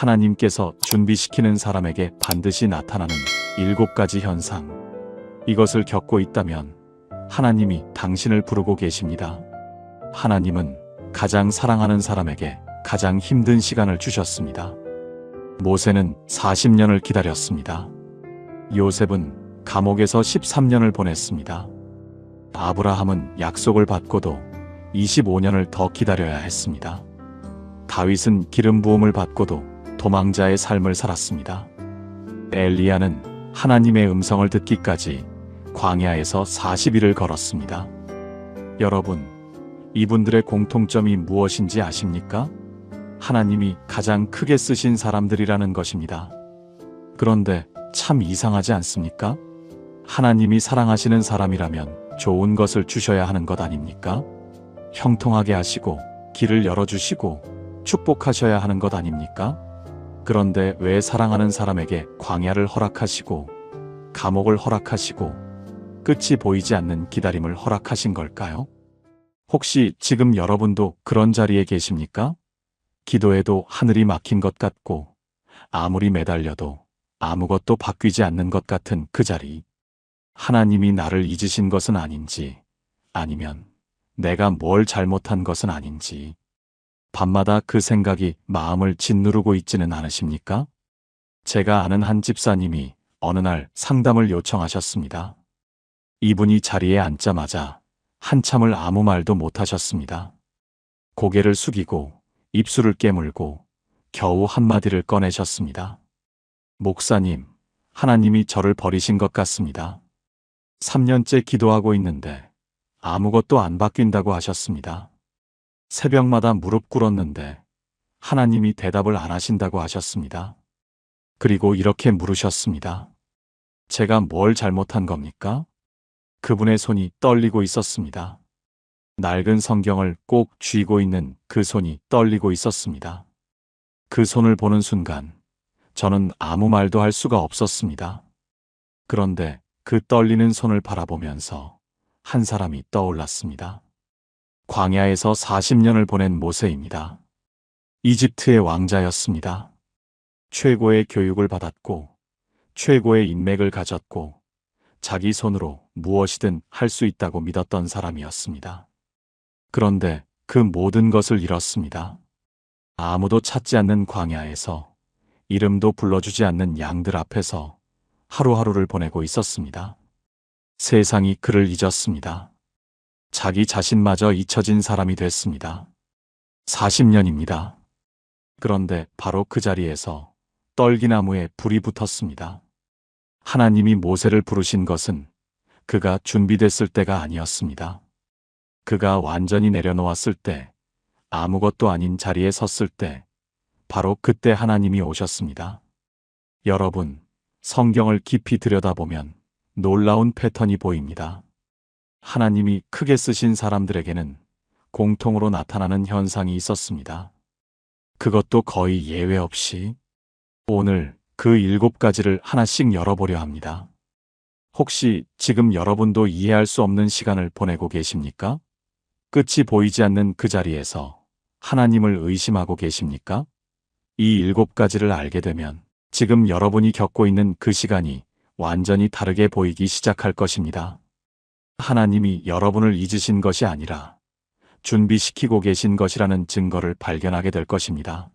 하나님께서 준비시키는 사람에게 반드시 나타나는 7가지 현상. 이것을 겪고 있다면 하나님이 당신을 부르고 계십니다. 하나님은 가장 사랑하는 사람에게 가장 힘든 시간을 주셨습니다. 모세는 40년을 기다렸습니다. 요셉은 감옥에서 13년을 보냈습니다. 아브라함은 약속을 받고도 25년을 더 기다려야 했습니다. 다윗은 기름 부음을 받고도 도망자의 삶을 살았습니다. 엘리야는 하나님의 음성을 듣기까지 광야에서 40일을 걸었습니다. 여러분, 이분들의 공통점이 무엇인지 아십니까? 하나님이 가장 크게 쓰신 사람들이라는 것입니다. 그런데 참 이상하지 않습니까? 하나님이 사랑하시는 사람이라면 좋은 것을 주셔야 하는 것 아닙니까? 형통하게 하시고 길을 열어주시고 축복하셔야 하는 것 아닙니까? 그런데 왜 사랑하는 사람에게 광야를 허락하시고 감옥을 허락하시고 끝이 보이지 않는 기다림을 허락하신 걸까요? 혹시 지금 여러분도 그런 자리에 계십니까? 기도해도 하늘이 막힌 것 같고 아무리 매달려도 아무것도 바뀌지 않는 것 같은 그 자리. 하나님이 나를 잊으신 것은 아닌지, 아니면 내가 뭘 잘못한 것은 아닌지 밤마다 그 생각이 마음을 짓누르고 있지는 않으십니까? 제가 아는 한 집사님이 어느 날 상담을 요청하셨습니다. 이분이 자리에 앉자마자 한참을 아무 말도 못하셨습니다. 고개를 숙이고 입술을 깨물고 겨우 한마디를 꺼내셨습니다. 목사님, 하나님이 저를 버리신 것 같습니다. 3년째 기도하고 있는데 아무것도 안 바뀐다고 하셨습니다. 새벽마다 무릎 꿇었는데 하나님이 대답을 안 하신다고 하셨습니다. 그리고 이렇게 물으셨습니다. 제가 뭘 잘못한 겁니까? 그분의 손이 떨리고 있었습니다. 낡은 성경을 꼭 쥐고 있는 그 손이 떨리고 있었습니다. 그 손을 보는 순간 저는 아무 말도 할 수가 없었습니다. 그런데 그 떨리는 손을 바라보면서 한 사람이 떠올랐습니다. 광야에서 40년을 보낸 모세입니다. 이집트의 왕자였습니다. 최고의 교육을 받았고 최고의 인맥을 가졌고 자기 손으로 무엇이든 할 수 있다고 믿었던 사람이었습니다. 그런데 그 모든 것을 잃었습니다. 아무도 찾지 않는 광야에서 이름도 불러주지 않는 양들 앞에서 하루하루를 보내고 있었습니다. 세상이 그를 잊었습니다. 자기 자신마저 잊혀진 사람이 됐습니다. 40년입니다. 그런데 바로 그 자리에서 떨기나무에 불이 붙었습니다. 하나님이 모세를 부르신 것은 그가 준비됐을 때가 아니었습니다. 그가 완전히 내려놓았을 때, 아무것도 아닌 자리에 섰을 때, 바로 그때 하나님이 오셨습니다. 여러분, 성경을 깊이 들여다보면 놀라운 패턴이 보입니다. 하나님이 크게 쓰신 사람들에게는 공통으로 나타나는 현상이 있었습니다. 그것도 거의 예외 없이. 오늘 그 7가지를 하나씩 열어보려 합니다. 혹시 지금 여러분도 이해할 수 없는 시간을 보내고 계십니까? 끝이 보이지 않는 그 자리에서 하나님을 의심하고 계십니까? 이 7가지를 알게 되면 지금 여러분이 겪고 있는 그 시간이 완전히 다르게 보이기 시작할 것입니다. 하나님이 여러분을 잊으신 것이 아니라 준비시키고 계신 것이라는 증거를 발견하게 될 것입니다.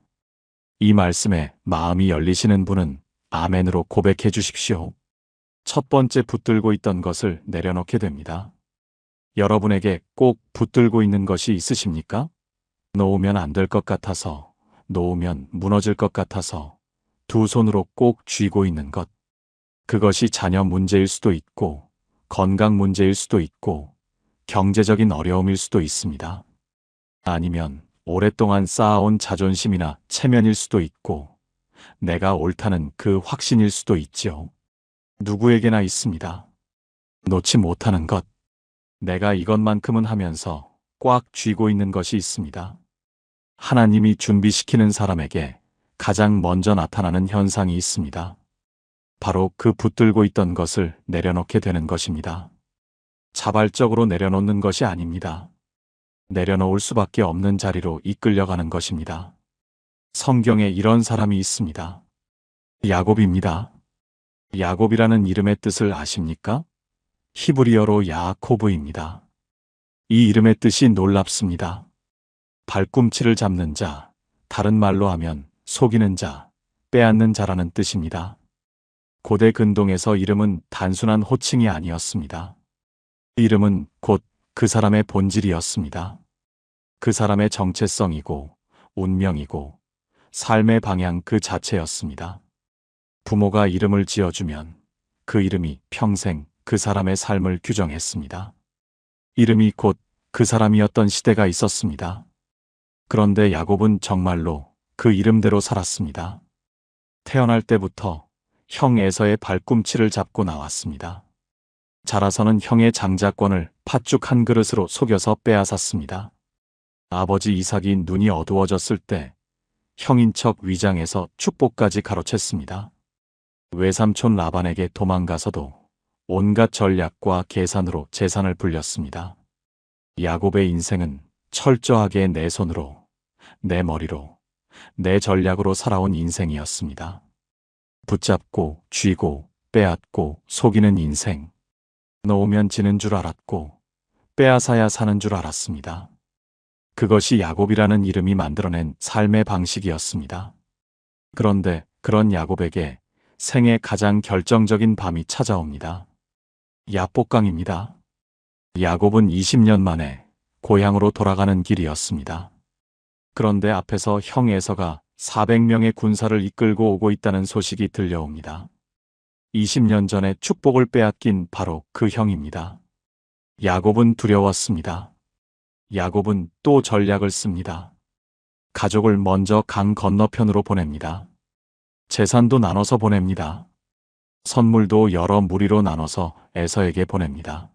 이 말씀에 마음이 열리시는 분은 아멘으로 고백해 주십시오. 첫 번째 붙들고 있던 것을 내려놓게 됩니다. 여러분에게 꼭 붙들고 있는 것이 있으십니까? 놓으면 안 될 것 같아서, 놓으면 무너질 것 같아서 두 손으로 꼭 쥐고 있는 것. 그것이 자녀 문제일 수도 있고, 건강 문제일 수도 있고, 경제적인 어려움일 수도 있습니다. 아니면 오랫동안 쌓아온 자존심이나 체면일 수도 있고, 내가 옳다는 그 확신일 수도 있죠. 누구에게나 있습니다. 놓지 못하는 것. 내가 이것만큼은 하면서 꽉 쥐고 있는 것이 있습니다. 하나님이 준비시키는 사람에게 가장 먼저 나타나는 현상이 있습니다. 바로 그 붙들고 있던 것을 내려놓게 되는 것입니다. 자발적으로 내려놓는 것이 아닙니다. 내려놓을 수밖에 없는 자리로 이끌려가는 것입니다. 성경에 이런 사람이 있습니다. 야곱입니다. 야곱이라는 이름의 뜻을 아십니까? 히브리어로 야코브입니다. 이 이름의 뜻이 놀랍습니다. 발꿈치를 잡는 자, 다른 말로 하면 속이는 자, 빼앗는 자라는 뜻입니다. 고대 근동에서 이름은 단순한 호칭이 아니었습니다. 이름은 곧 그 사람의 본질이었습니다. 그 사람의 정체성이고 운명이고 삶의 방향 그 자체였습니다. 부모가 이름을 지어주면 그 이름이 평생 그 사람의 삶을 규정했습니다. 이름이 곧 그 사람이었던 시대가 있었습니다. 그런데 야곱은 정말로 그 이름대로 살았습니다. 태어날 때부터 형 에서의 발꿈치를 잡고 나왔습니다. 자라서는 형의 장자권을 팥죽 한 그릇으로 속여서 빼앗았습니다. 아버지 이삭이 눈이 어두워졌을 때 형인 척 위장해서 축복까지 가로챘습니다. 외삼촌 라반에게 도망가서도 온갖 전략과 계산으로 재산을 불렸습니다. 야곱의 인생은 철저하게 내 손으로, 내 머리로, 내 전략으로 살아온 인생이었습니다. 붙잡고, 쥐고, 빼앗고, 속이는 인생. 놓으면 지는 줄 알았고, 빼앗아야 사는 줄 알았습니다. 그것이 야곱이라는 이름이 만들어낸 삶의 방식이었습니다. 그런데 그런 야곱에게 생애 가장 결정적인 밤이 찾아옵니다. 야복강입니다. 야곱은 20년 만에 고향으로 돌아가는 길이었습니다. 그런데 앞에서 형 에서가 400명의 군사를 이끌고 오고 있다는 소식이 들려옵니다. 20년 전에 축복을 빼앗긴 바로 그 형입니다. 야곱은 두려웠습니다. 야곱은 또 전략을 씁니다. 가족을 먼저 강 건너편으로 보냅니다. 재산도 나눠서 보냅니다. 선물도 여러 무리로 나눠서 에서에게 보냅니다.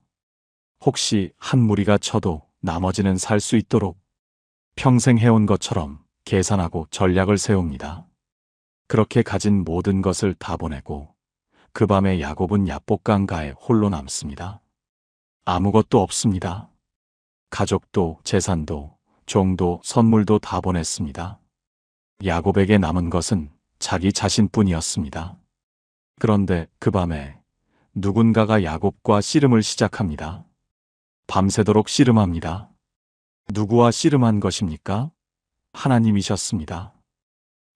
혹시 한 무리가 쳐도 나머지는 살 수 있도록 평생 해온 것처럼 계산하고 전략을 세웁니다. 그렇게 가진 모든 것을 다 보내고 그 밤에 야곱은 야복강가에 홀로 남습니다. 아무것도 없습니다. 가족도 재산도 종도 선물도 다 보냈습니다. 야곱에게 남은 것은 자기 자신뿐이었습니다. 그런데 그 밤에 누군가가 야곱과 씨름을 시작합니다. 밤새도록 씨름합니다. 누구와 씨름한 것입니까? 하나님이셨습니다.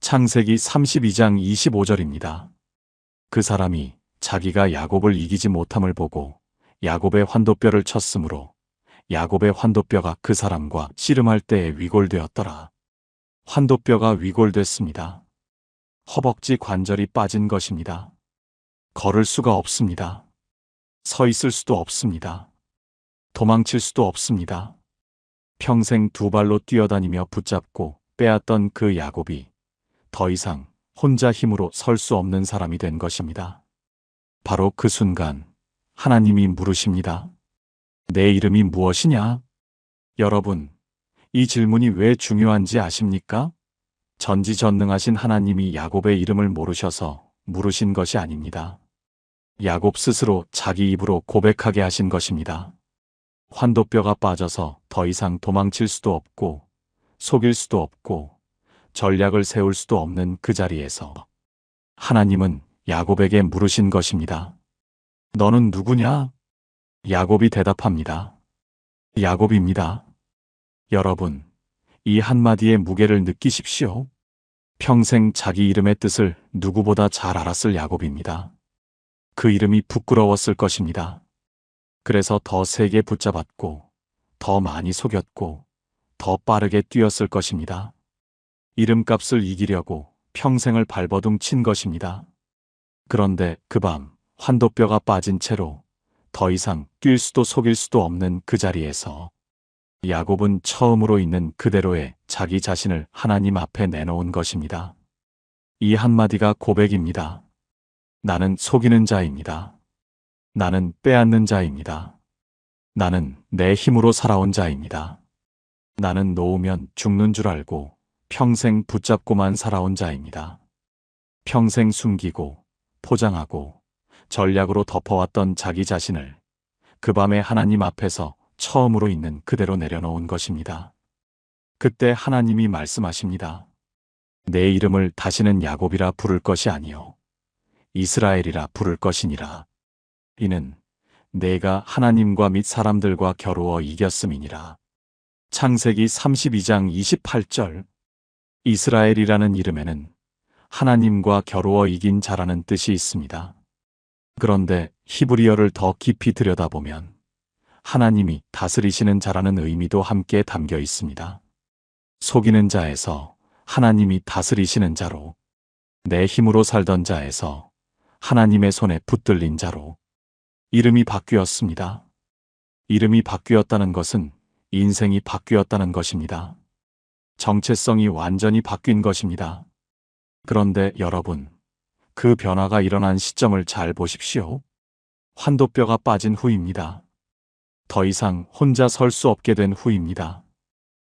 창세기 32장 25절입니다. 그 사람이 자기가 야곱을 이기지 못함을 보고 야곱의 환도뼈를 쳤으므로 야곱의 환도뼈가 그 사람과 씨름할 때에 위골되었더라. 환도뼈가 위골됐습니다. 허벅지 관절이 빠진 것입니다. 걸을 수가 없습니다. 서 있을 수도 없습니다. 도망칠 수도 없습니다. 평생 두 발로 뛰어다니며 붙잡고 빼앗던 그 야곱이 더 이상 혼자 힘으로 설 수 없는 사람이 된 것입니다. 바로 그 순간 하나님이 물으십니다. 내 이름이 무엇이냐? 여러분, 이 질문이 왜 중요한지 아십니까? 전지전능하신 하나님이 야곱의 이름을 모르셔서 물으신 것이 아닙니다. 야곱 스스로 자기 입으로 고백하게 하신 것입니다. 환도뼈가 빠져서 더 이상 도망칠 수도 없고 속일 수도 없고 전략을 세울 수도 없는 그 자리에서 하나님은 야곱에게 물으신 것입니다. 너는 누구냐? 야곱이 대답합니다. 야곱입니다. 여러분, 이 한마디의 무게를 느끼십시오. 평생 자기 이름의 뜻을 누구보다 잘 알았을 야곱입니다. 그 이름이 부끄러웠을 것입니다. 그래서 더 세게 붙잡았고, 더 많이 속였고, 더 빠르게 뛰었을 것입니다. 이름값을 이기려고 평생을 발버둥 친 것입니다. 그런데 그 밤 환도뼈가 빠진 채로 더 이상 뛸 수도 속일 수도 없는 그 자리에서 야곱은 처음으로 있는 그대로의 자기 자신을 하나님 앞에 내놓은 것입니다. 이 한마디가 고백입니다. 나는 속이는 자입니다. 나는 빼앗는 자입니다. 나는 내 힘으로 살아온 자입니다. 나는 놓으면 죽는 줄 알고 평생 붙잡고만 살아온 자입니다. 평생 숨기고 포장하고 전략으로 덮어왔던 자기 자신을 그 밤에 하나님 앞에서 처음으로 있는 그대로 내려놓은 것입니다. 그때 하나님이 말씀하십니다. 내 이름을 다시는 야곱이라 부를 것이 아니요 이스라엘이라 부를 것이니라. 이는 내가 하나님과 및 사람들과 겨루어 이겼음이니라. 창세기 32장 28절. 이스라엘이라는 이름에는 하나님과 겨루어 이긴 자라는 뜻이 있습니다. 그런데 히브리어를 더 깊이 들여다보면 하나님이 다스리시는 자라는 의미도 함께 담겨 있습니다. 속이는 자에서 하나님이 다스리시는 자로, 내 힘으로 살던 자에서 하나님의 손에 붙들린 자로 이름이 바뀌었습니다. 이름이 바뀌었다는 것은 인생이 바뀌었다는 것입니다. 정체성이 완전히 바뀐 것입니다. 그런데 여러분, 그 변화가 일어난 시점을 잘 보십시오. 환도뼈가 빠진 후입니다. 더 이상 혼자 설 수 없게 된 후입니다.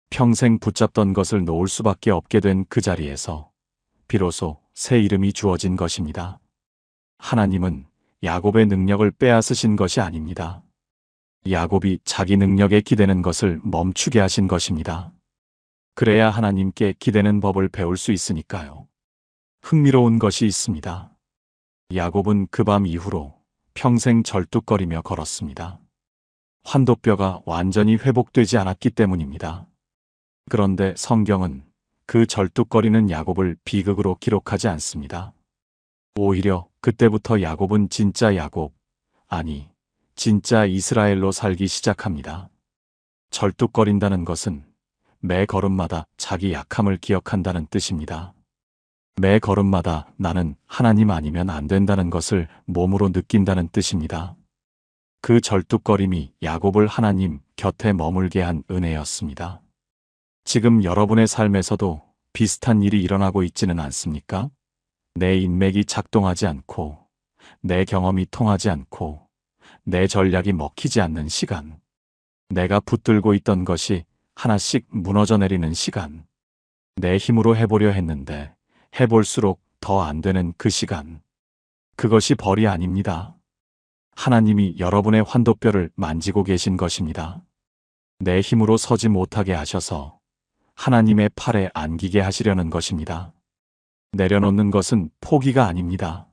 평생 붙잡던 것을 놓을 수밖에 없게 된 그 자리에서 비로소 새 이름이 주어진 것입니다. 하나님은 야곱의 능력을 빼앗으신 것이 아닙니다. 야곱이 자기 능력에 기대는 것을 멈추게 하신 것입니다. 그래야 하나님께 기대는 법을 배울 수 있으니까요. 흥미로운 것이 있습니다. 야곱은 그 밤 이후로 평생 절뚝거리며 걸었습니다. 환도뼈가 완전히 회복되지 않았기 때문입니다. 그런데 성경은 그 절뚝거리는 야곱을 비극으로 기록하지 않습니다. 오히려 그때부터 야곱은 진짜 야곱, 아니, 진짜 이스라엘로 살기 시작합니다. 절뚝거린다는 것은 매 걸음마다 자기 약함을 기억한다는 뜻입니다. 매 걸음마다 나는 하나님 아니면 안 된다는 것을 몸으로 느낀다는 뜻입니다. 그 절뚝거림이 야곱을 하나님 곁에 머물게 한 은혜였습니다. 지금 여러분의 삶에서도 비슷한 일이 일어나고 있지는 않습니까? 내 인맥이 작동하지 않고, 내 경험이 통하지 않고, 내 전략이 먹히지 않는 시간, 내가 붙들고 있던 것이 하나씩 무너져 내리는 시간, 내 힘으로 해보려 했는데 해볼수록 더 안 되는 그 시간, 그것이 벌이 아닙니다. 하나님이 여러분의 환도뼈를 만지고 계신 것입니다. 내 힘으로 서지 못하게 하셔서 하나님의 팔에 안기게 하시려는 것입니다. 내려놓는 것은 포기가 아닙니다.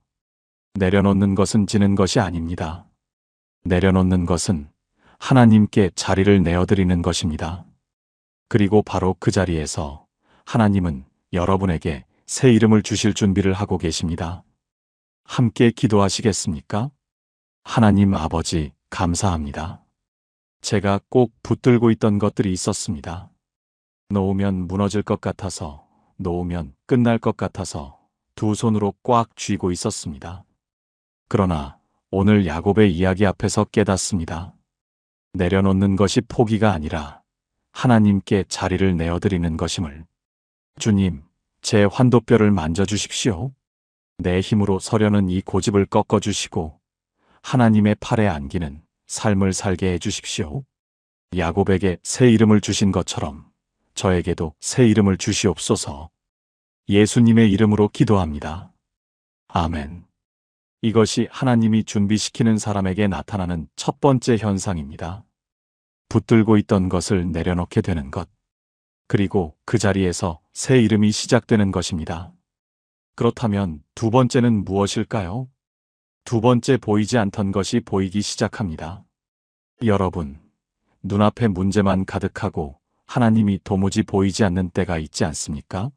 내려놓는 것은 지는 것이 아닙니다. 내려놓는 것은 하나님께 자리를 내어드리는 것입니다. 그리고 바로 그 자리에서 하나님은 여러분에게 새 이름을 주실 준비를 하고 계십니다. 함께 기도하시겠습니까? 하나님 아버지, 감사합니다. 제가 꼭 붙들고 있던 것들이 있었습니다. 놓으면 무너질 것 같아서, 놓으면 끝날 것 같아서 두 손으로 꽉 쥐고 있었습니다. 그러나 오늘 야곱의 이야기 앞에서 깨닫습니다. 내려놓는 것이 포기가 아니라 하나님께 자리를 내어드리는 것임을. 주님, 제 환도뼈를 만져주십시오. 내 힘으로 서려는 이 고집을 꺾어주시고 하나님의 팔에 안기는 삶을 살게 해주십시오. 야곱에게 새 이름을 주신 것처럼 저에게도 새 이름을 주시옵소서. 예수님의 이름으로 기도합니다. 아멘. 이것이 하나님이 준비시키는 사람에게 나타나는 첫 번째 현상입니다. 붙들고 있던 것을 내려놓게 되는 것. 그리고 그 자리에서 새 이름이 시작되는 것입니다. 그렇다면 두 번째는 무엇일까요? 두 번째, 보이지 않던 것이 보이기 시작합니다. 여러분, 눈앞에 문제만 가득하고 하나님이 도무지 보이지 않는 때가 있지 않습니까?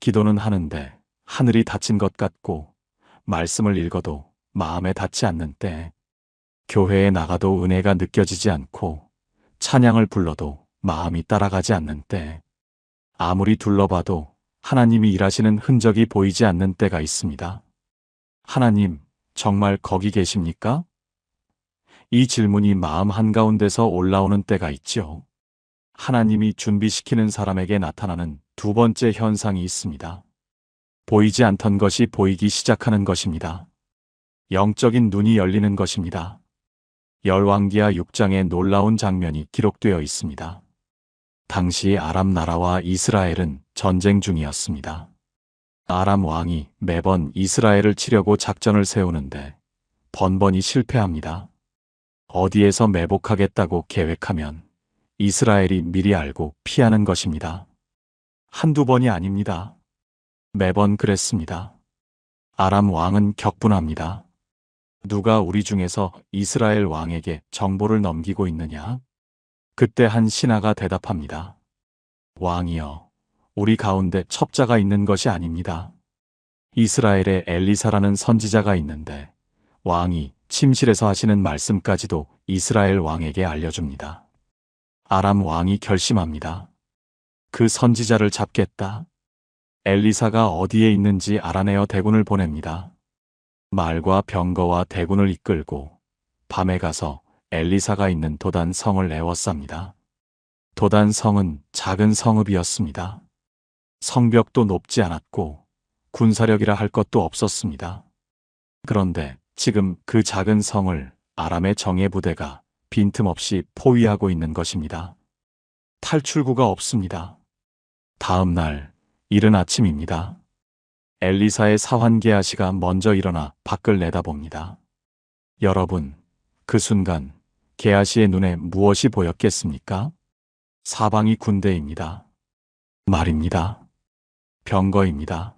기도는 하는데 하늘이 닫힌 것 같고, 말씀을 읽어도 마음에 닿지 않는 때, 교회에 나가도 은혜가 느껴지지 않고, 찬양을 불러도 마음이 따라가지 않는 때, 아무리 둘러봐도 하나님이 일하시는 흔적이 보이지 않는 때가 있습니다. 하나님, 정말 거기 계십니까? 이 질문이 마음 한가운데서 올라오는 때가 있죠. 하나님이 준비시키는 사람에게 나타나는 두 번째 현상이 있습니다. 보이지 않던 것이 보이기 시작하는 것입니다. 영적인 눈이 열리는 것입니다. 열왕기하 6장에 놀라운 장면이 기록되어 있습니다. 당시 아람 나라와 이스라엘은 전쟁 중이었습니다. 아람 왕이 매번 이스라엘을 치려고 작전을 세우는데 번번이 실패합니다. 어디에서 매복하겠다고 계획하면 이스라엘이 미리 알고 피하는 것입니다. 한두 번이 아닙니다. 매번 그랬습니다. 아람 왕은 격분합니다. 누가 우리 중에서 이스라엘 왕에게 정보를 넘기고 있느냐? 그때 한 신하가 대답합니다. 왕이여, 우리 가운데 첩자가 있는 것이 아닙니다. 이스라엘에 엘리사라는 선지자가 있는데 왕이 침실에서 하시는 말씀까지도 이스라엘 왕에게 알려줍니다. 아람 왕이 결심합니다. 그 선지자를 잡겠다. 엘리사가 어디에 있는지 알아내어 대군을 보냅니다. 말과 병거와 대군을 이끌고 밤에 가서 엘리사가 있는 도단 성을 에워쌉니다. 도단 성은 작은 성읍이었습니다. 성벽도 높지 않았고 군사력이라 할 것도 없었습니다. 그런데 지금 그 작은 성을 아람의 정예 부대가 빈틈없이 포위하고 있는 것입니다. 탈출구가 없습니다. 다음 날 이른 아침입니다. 엘리사의 사환 게하시가 먼저 일어나 밖을 내다봅니다. 여러분, 그 순간 게하시의 눈에 무엇이 보였겠습니까? 사방이 군대입니다. 말입니다. 병거입니다.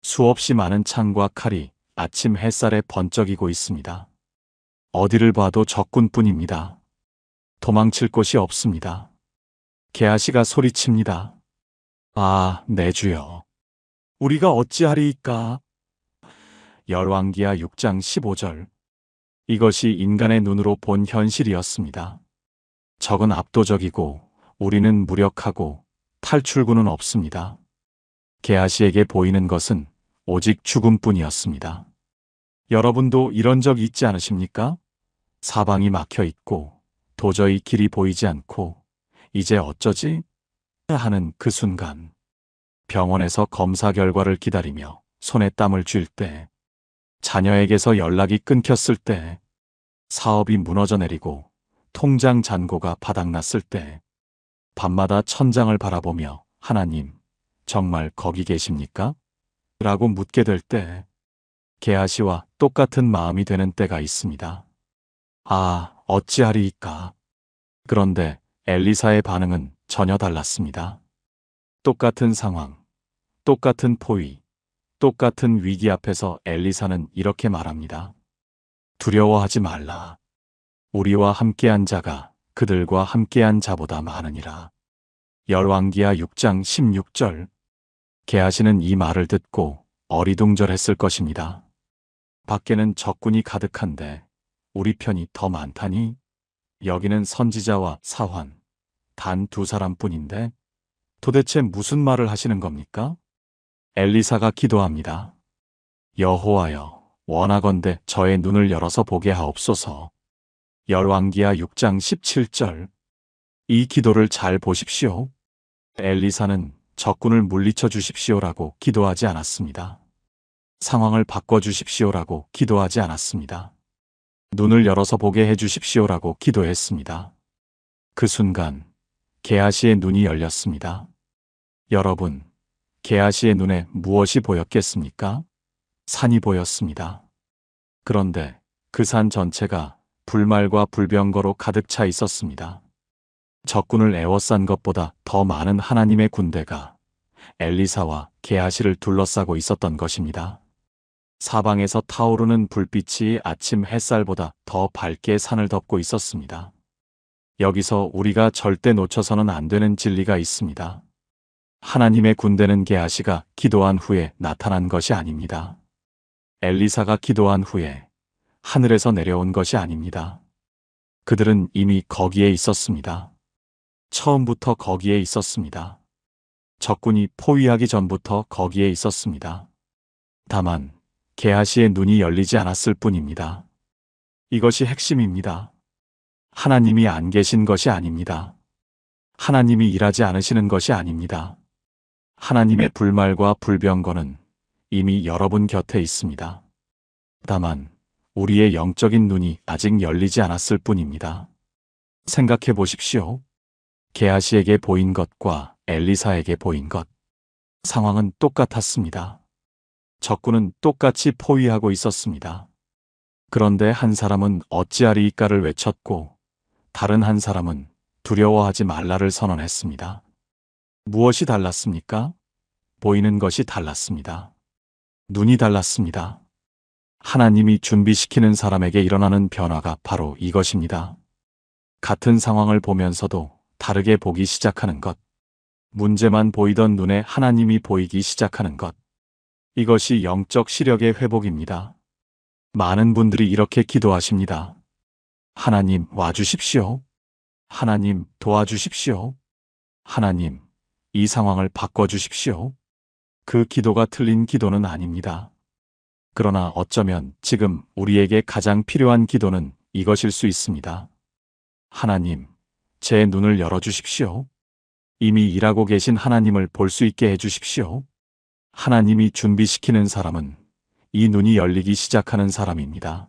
수없이 많은 창과 칼이 아침 햇살에 번쩍이고 있습니다. 어디를 봐도 적군뿐입니다. 도망칠 곳이 없습니다. 게하시가 소리칩니다. 아, 내 주여, 우리가 어찌하리이까? 열왕기하 6장 15절. 이것이 인간의 눈으로 본 현실이었습니다. 적은 압도적이고 우리는 무력하고 탈출구는 없습니다. 게하시에게 보이는 것은 오직 죽음뿐이었습니다. 여러분도 이런 적 있지 않으십니까? 사방이 막혀 있고 도저히 길이 보이지 않고 이제 어쩌지? 하는 그 순간, 병원에서 검사 결과를 기다리며 손에 땀을 쥘 때, 자녀에게서 연락이 끊겼을 때, 사업이 무너져 내리고 통장 잔고가 바닥났을 때, 밤마다 천장을 바라보며 하나님, 정말 거기 계십니까? 라고 묻게 될 때, 게하시와 똑같은 마음이 되는 때가 있습니다. 아, 어찌하리이까? 그런데 엘리사의 반응은 전혀 달랐습니다. 똑같은 상황, 똑같은 포위, 똑같은 위기 앞에서 엘리사는 이렇게 말합니다. 두려워하지 말라. 우리와 함께한 자가 그들과 함께한 자보다 많으니라. 열왕기하 6장 16절. 게하시는 이 말을 듣고 어리둥절했을 것입니다. 밖에는 적군이 가득한데 우리 편이 더 많다니? 여기는 선지자와 사환, 단 두 사람뿐인데 도대체 무슨 말을 하시는 겁니까? 엘리사가 기도합니다. 여호와여, 원하건대 저의 눈을 열어서 보게 하옵소서. 열왕기하 6장 17절. 이 기도를 잘 보십시오. 엘리사는 적군을 물리쳐 주십시오라고 기도하지 않았습니다. 상황을 바꿔주십시오라고 기도하지 않았습니다. 눈을 열어서 보게 해주십시오라고 기도했습니다. 그 순간 게하시의 눈이 열렸습니다. 여러분, 게하시의 눈에 무엇이 보였겠습니까? 산이 보였습니다. 그런데 그 산 전체가 불말과 불병거로 가득 차 있었습니다. 적군을 에워싼 것보다 더 많은 하나님의 군대가 엘리사와 게하시를 둘러싸고 있었던 것입니다. 사방에서 타오르는 불빛이 아침 햇살보다 더 밝게 산을 덮고 있었습니다. 여기서 우리가 절대 놓쳐서는 안 되는 진리가 있습니다. 하나님의 군대는 게하시가 기도한 후에 나타난 것이 아닙니다. 엘리사가 기도한 후에 하늘에서 내려온 것이 아닙니다. 그들은 이미 거기에 있었습니다. 처음부터 거기에 있었습니다. 적군이 포위하기 전부터 거기에 있었습니다. 다만 게하시의 눈이 열리지 않았을 뿐입니다. 이것이 핵심입니다. 하나님이 안 계신 것이 아닙니다. 하나님이 일하지 않으시는 것이 아닙니다. 하나님의 불말과 불병거는 이미 여러분 곁에 있습니다. 다만 우리의 영적인 눈이 아직 열리지 않았을 뿐입니다. 생각해 보십시오. 게하시에게 보인 것과 엘리사에게 보인 것. 상황은 똑같았습니다. 적군은 똑같이 포위하고 있었습니다. 그런데 한 사람은 어찌하리이까를 외쳤고 다른 한 사람은 두려워하지 말라를 선언했습니다. 무엇이 달랐습니까? 보이는 것이 달랐습니다. 눈이 달랐습니다. 하나님이 준비시키는 사람에게 일어나는 변화가 바로 이것입니다. 같은 상황을 보면서도 다르게 보기 시작하는 것. 문제만 보이던 눈에 하나님이 보이기 시작하는 것. 이것이 영적 시력의 회복입니다. 많은 분들이 이렇게 기도하십니다. 하나님 와주십시오. 하나님 도와주십시오. 하나님, 이 상황을 바꿔주십시오. 그 기도가 틀린 기도는 아닙니다. 그러나 어쩌면 지금 우리에게 가장 필요한 기도는 이것일 수 있습니다. 하나님, 제 눈을 열어주십시오. 이미 일하고 계신 하나님을 볼 수 있게 해주십시오. 하나님이 준비시키는 사람은 이 눈이 열리기 시작하는 사람입니다.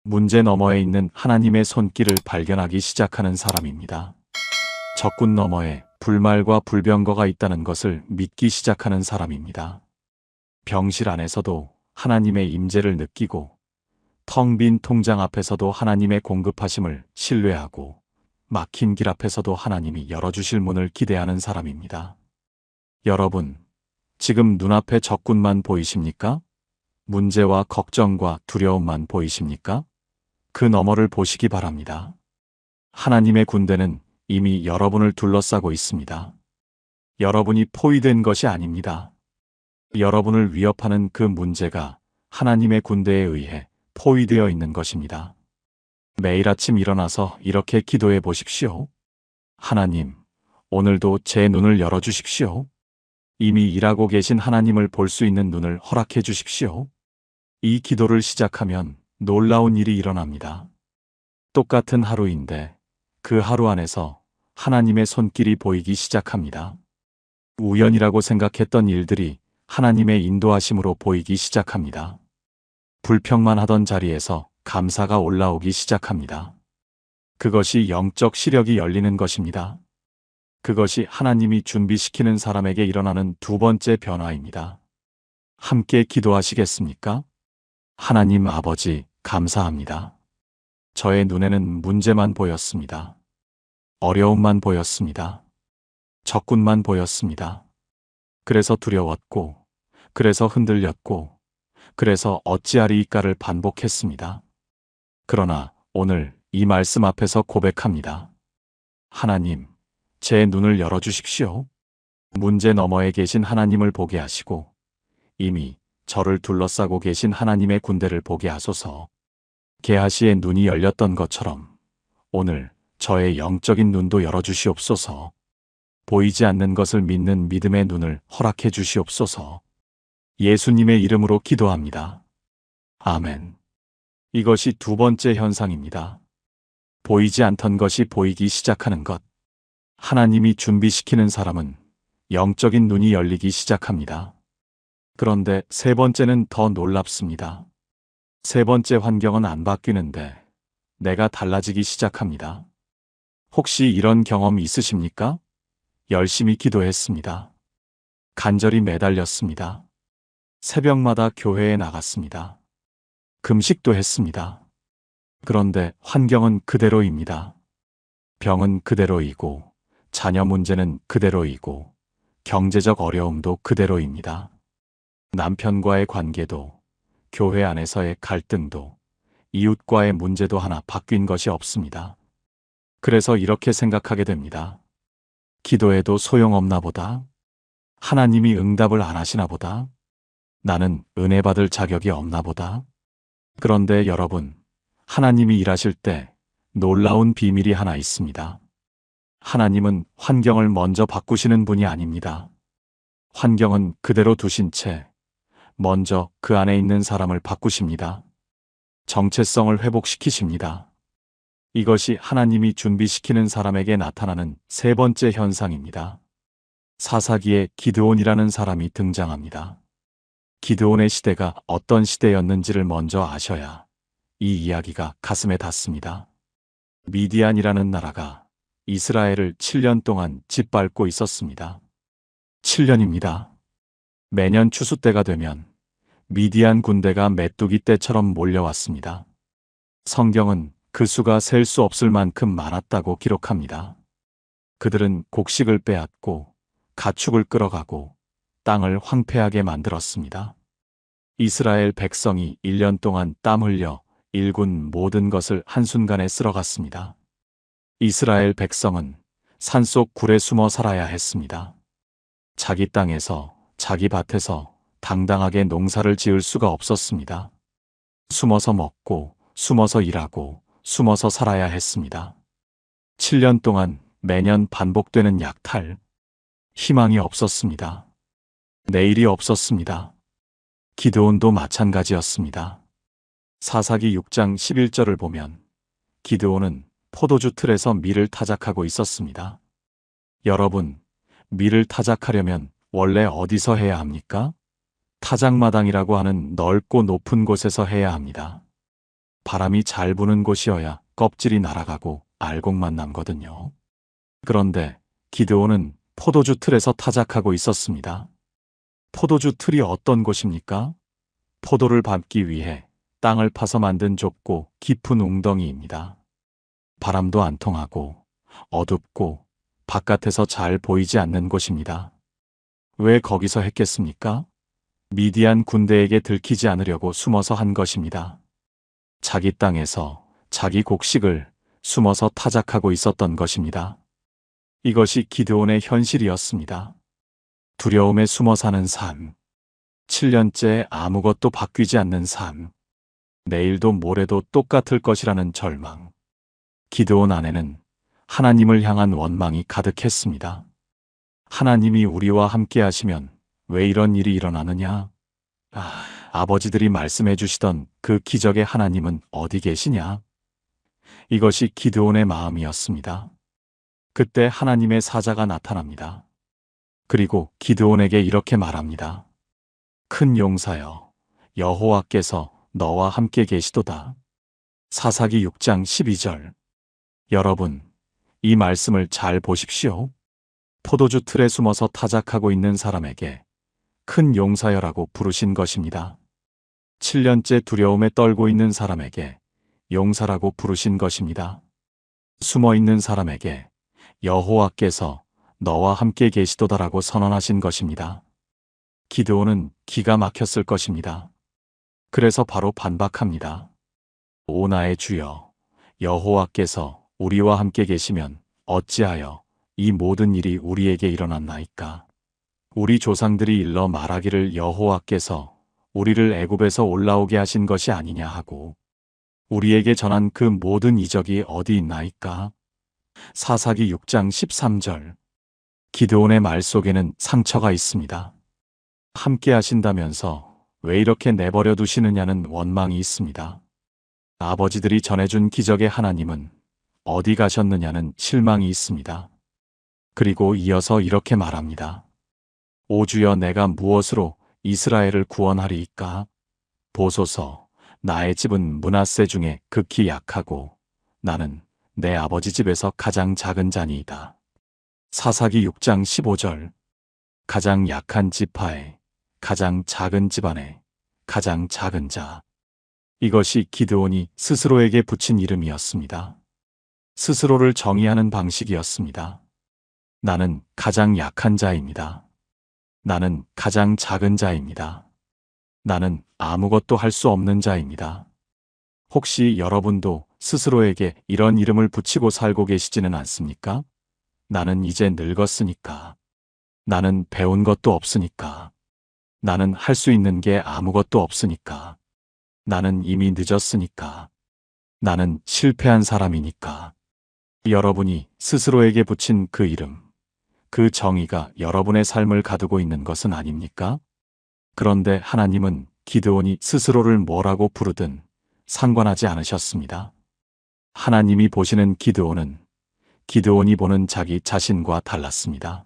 문제 너머에 있는 하나님의 손길을 발견하기 시작하는 사람입니다. 적군 너머에 불말과 불병거가 있다는 것을 믿기 시작하는 사람입니다. 병실 안에서도 하나님의 임재를 느끼고 텅 빈 통장 앞에서도 하나님의 공급하심을 신뢰하고 막힌 길 앞에서도 하나님이 열어주실 문을 기대하는 사람입니다. 여러분, 지금 눈앞에 적군만 보이십니까? 문제와 걱정과 두려움만 보이십니까? 그 너머를 보시기 바랍니다. 하나님의 군대는 이미 여러분을 둘러싸고 있습니다. 여러분이 포위된 것이 아닙니다. 여러분을 위협하는 그 문제가 하나님의 군대에 의해 포위되어 있는 것입니다. 매일 아침 일어나서 이렇게 기도해 보십시오. 하나님, 오늘도 제 눈을 열어주십시오. 이미 일하고 계신 하나님을 볼 수 있는 눈을 허락해 주십시오. 이 기도를 시작하면 놀라운 일이 일어납니다. 똑같은 하루인데 그 하루 안에서 하나님의 손길이 보이기 시작합니다. 우연이라고 생각했던 일들이 하나님의 인도하심으로 보이기 시작합니다. 불평만 하던 자리에서 감사가 올라오기 시작합니다. 그것이 영적 시력이 열리는 것입니다. 그것이 하나님이 준비시키는 사람에게 일어나는 두 번째 변화입니다. 함께 기도하시겠습니까? 하나님 아버지, 감사합니다. 저의 눈에는 문제만 보였습니다. 어려움만 보였습니다. 적군만 보였습니다. 그래서 두려웠고, 그래서 흔들렸고, 그래서 어찌하리이까를 반복했습니다. 그러나 오늘 이 말씀 앞에서 고백합니다. 하나님, 제 눈을 열어주십시오. 문제 너머에 계신 하나님을 보게 하시고 이미 저를 둘러싸고 계신 하나님의 군대를 보게 하소서. 게하시의 눈이 열렸던 것처럼 오늘 저의 영적인 눈도 열어주시옵소서. 보이지 않는 것을 믿는 믿음의 눈을 허락해 주시옵소서. 예수님의 이름으로 기도합니다. 아멘. 이것이 두 번째 현상입니다. 보이지 않던 것이 보이기 시작하는 것. 하나님이 준비시키는 사람은 영적인 눈이 열리기 시작합니다. 그런데 세 번째는 더 놀랍습니다. 세 번째 환경은 안 바뀌는데 내가 달라지기 시작합니다. 혹시 이런 경험 있으십니까? 열심히 기도했습니다. 간절히 매달렸습니다. 새벽마다 교회에 나갔습니다. 금식도 했습니다. 그런데 환경은 그대로입니다. 병은 그대로이고 자녀 문제는 그대로이고 경제적 어려움도 그대로입니다. 남편과의 관계도 교회 안에서의 갈등도 이웃과의 문제도 하나 바뀐 것이 없습니다. 그래서 이렇게 생각하게 됩니다. 기도해도 소용없나 보다. 하나님이 응답을 안 하시나 보다. 나는 은혜 받을 자격이 없나 보다. 그런데 여러분, 하나님이 일하실 때 놀라운 비밀이 하나 있습니다. 하나님은 환경을 먼저 바꾸시는 분이 아닙니다. 환경은 그대로 두신 채 먼저 그 안에 있는 사람을 바꾸십니다. 정체성을 회복시키십니다. 이것이 하나님이 준비시키는 사람에게 나타나는 세 번째 현상입니다. 사사기에 기드온이라는 사람이 등장합니다. 기드온의 시대가 어떤 시대였는지를 먼저 아셔야 이 이야기가 가슴에 닿습니다. 미디안이라는 나라가 이스라엘을 7년 동안 짓밟고 있었습니다. 7년입니다. 매년 추수 때가 되면 미디안 군대가 메뚜기 떼처럼 몰려왔습니다. 성경은 그 수가 셀 수 없을 만큼 많았다고 기록합니다. 그들은 곡식을 빼앗고 가축을 끌어가고 땅을 황폐하게 만들었습니다. 이스라엘 백성이 1년 동안 땀 흘려 일군 모든 것을 한순간에 쓸어갔습니다. 이스라엘 백성은 산속 굴에 숨어 살아야 했습니다. 자기 땅에서, 자기 밭에서 당당하게 농사를 지을 수가 없었습니다. 숨어서 먹고, 숨어서 일하고, 숨어서 살아야 했습니다. 7년 동안 매년 반복되는 약탈. 희망이 없었습니다. 내일이 없었습니다. 기드온도 마찬가지였습니다. 사사기 6장 11절을 보면 기드온은 포도주 틀에서 밀을 타작하고 있었습니다. 여러분, 밀을 타작하려면 원래 어디서 해야 합니까? 타작마당이라고 하는 넓고 높은 곳에서 해야 합니다. 바람이 잘 부는 곳이어야 껍질이 날아가고 알곡만 남거든요. 그런데 기드온은 포도주 틀에서 타작하고 있었습니다. 포도주 틀이 어떤 곳입니까? 포도를 밟기 위해 땅을 파서 만든 좁고 깊은 웅덩이입니다. 바람도 안 통하고 어둡고 바깥에서 잘 보이지 않는 곳입니다. 왜 거기서 했겠습니까? 미디안 군대에게 들키지 않으려고 숨어서 한 것입니다. 자기 땅에서 자기 곡식을 숨어서 타작하고 있었던 것입니다. 이것이 기드온의 현실이었습니다. 두려움에 숨어 사는 삶. 7년째 아무것도 바뀌지 않는 삶. 내일도 모레도 똑같을 것이라는 절망. 기드온 안에는 하나님을 향한 원망이 가득했습니다. 하나님이 우리와 함께 하시면 왜 이런 일이 일어나느냐? 아버지들이 말씀해 주시던 그 기적의 하나님은 어디 계시냐? 이것이 기드온의 마음이었습니다. 그때 하나님의 사자가 나타납니다. 그리고 기드온에게 이렇게 말합니다. 큰 용사여, 여호와께서 너와 함께 계시도다. 사사기 6장 12절. 여러분, 이 말씀을 잘 보십시오. 포도주 틀에 숨어서 타작하고 있는 사람에게 큰 용사여라고 부르신 것입니다. 7년째 두려움에 떨고 있는 사람에게 용사라고 부르신 것입니다. 숨어 있는 사람에게 여호와께서 너와 함께 계시도다라고 선언하신 것입니다. 기드온은 기가 막혔을 것입니다. 그래서 바로 반박합니다. 오 나의 주여, 여호와께서 우리와 함께 계시면 어찌하여 이 모든 일이 우리에게 일어났나이까? 우리 조상들이 일러 말하기를 여호와께서 우리를 애굽에서 올라오게 하신 것이 아니냐 하고 우리에게 전한 그 모든 이적이 어디 있나이까? 사사기 6장 13절. 기드온의 말 속에는 상처가 있습니다. 함께 하신다면서 왜 이렇게 내버려 두시느냐는 원망이 있습니다. 아버지들이 전해준 기적의 하나님은 어디 가셨느냐는 실망이 있습니다. 그리고 이어서 이렇게 말합니다. 오 주여, 내가 무엇으로 이스라엘을 구원하리이까? 보소서, 나의 집은 므낫세 중에 극히 약하고 나는 내 아버지 집에서 가장 작은 자니이다. 사사기 6장 15절. 가장 약한 지파에, 가장 작은 집안에, 가장 작은 자. 이것이 기드온이 스스로에게 붙인 이름이었습니다. 스스로를 정의하는 방식이었습니다. 나는 가장 약한 자입니다. 나는 가장 작은 자입니다. 나는 아무것도 할 수 없는 자입니다. 혹시 여러분도 스스로에게 이런 이름을 붙이고 살고 계시지는 않습니까? 나는 이제 늙었으니까. 나는 배운 것도 없으니까. 나는 할 수 있는 게 아무것도 없으니까. 나는 이미 늦었으니까. 나는 실패한 사람이니까. 여러분이 스스로에게 붙인 그 이름, 그 정의가 여러분의 삶을 가두고 있는 것은 아닙니까? 그런데 하나님은 기드온이 스스로를 뭐라고 부르든 상관하지 않으셨습니다. 하나님이 보시는 기드온은 기드온이 보는 자기 자신과 달랐습니다.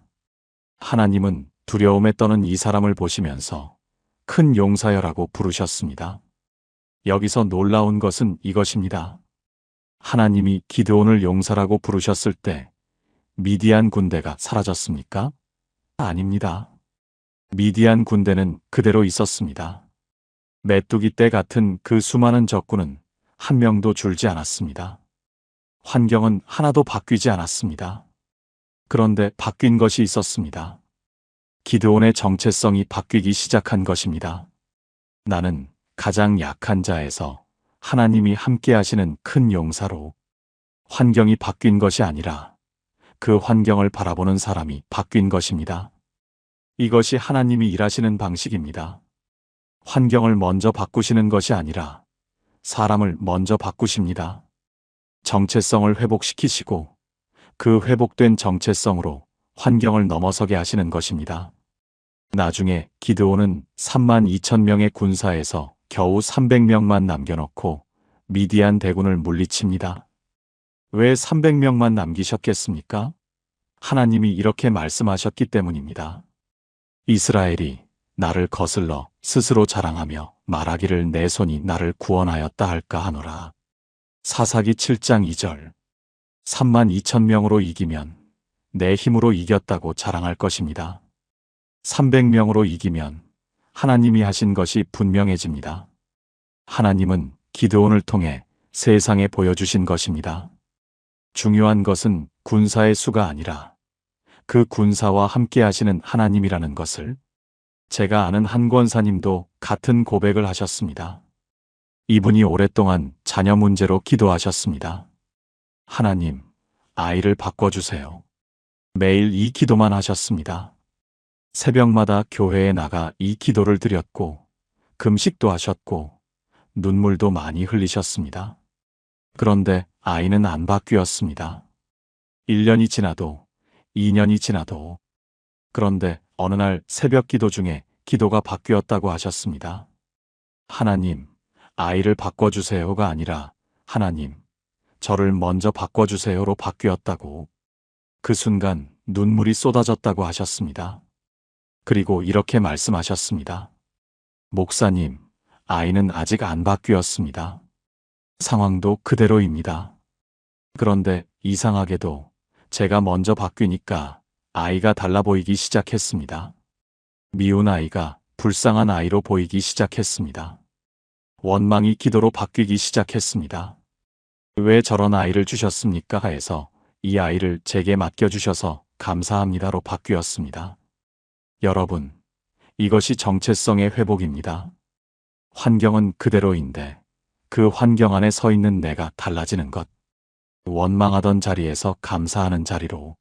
하나님은 두려움에 떠는 이 사람을 보시면서 큰 용사여라고 부르셨습니다. 여기서 놀라운 것은 이것입니다. 하나님이 기드온을 용사라고 부르셨을 때 미디안 군대가 사라졌습니까? 아닙니다. 미디안 군대는 그대로 있었습니다. 메뚜기 떼 같은 그 수많은 적군은 한 명도 줄지 않았습니다. 환경은 하나도 바뀌지 않았습니다. 그런데 바뀐 것이 있었습니다. 기드온의 정체성이 바뀌기 시작한 것입니다. 나는 가장 약한 자에서 하나님이 함께 하시는 큰 용사로 환경이 바뀐 것이 아니라 그 환경을 바라보는 사람이 바뀐 것입니다. 이것이 하나님이 일하시는 방식입니다. 환경을 먼저 바꾸시는 것이 아니라 사람을 먼저 바꾸십니다. 정체성을 회복시키시고 그 회복된 정체성으로 환경을 넘어서게 하시는 것입니다. 나중에 기드온은 32,000명의 군사에서 겨우 300명만 남겨놓고 미디안 대군을 물리칩니다. 왜 300명만 남기셨겠습니까? 하나님이 이렇게 말씀하셨기 때문입니다. 이스라엘이 나를 거슬러 스스로 자랑하며 말하기를 내 손이 나를 구원하였다 할까 하노라. 사사기 7장 2절. 32,000명으로 이기면 내 힘으로 이겼다고 자랑할 것입니다. 300명으로 이기면 하나님이 하신 것이 분명해집니다. 하나님은 기드온을 통해 세상에 보여주신 것입니다. 중요한 것은 군사의 수가 아니라 그 군사와 함께 하시는 하나님이라는 것을. 제가 아는 한 권사님도 같은 고백을 하셨습니다. 이분이 오랫동안 자녀 문제로 기도하셨습니다. 하나님, 아이를 바꿔주세요. 매일 이 기도만 하셨습니다. 새벽마다 교회에 나가 이 기도를 드렸고 금식도 하셨고 눈물도 많이 흘리셨습니다. 그런데 아이는 안 바뀌었습니다. 1년이 지나도 2년이 지나도. 그런데 어느 날 새벽 기도 중에 기도가 바뀌었다고 하셨습니다. 하나님, 아이를 바꿔주세요가 아니라 하나님, 저를 먼저 바꿔주세요로 바뀌었다고. 그 순간 눈물이 쏟아졌다고 하셨습니다. 그리고 이렇게 말씀하셨습니다. 목사님, 아이는 아직 안 바뀌었습니다. 상황도 그대로입니다. 그런데 이상하게도 제가 먼저 바뀌니까 아이가 달라 보이기 시작했습니다. 미운 아이가 불쌍한 아이로 보이기 시작했습니다. 원망이 기도로 바뀌기 시작했습니다. 왜 저런 아이를 주셨습니까? 해서 이 아이를 제게 맡겨주셔서 감사합니다로 바뀌었습니다. 여러분, 이것이 정체성의 회복입니다. 환경은 그대로인데 그 환경 안에 서 있는 내가 달라지는 것. 원망하던 자리에서 감사하는 자리로,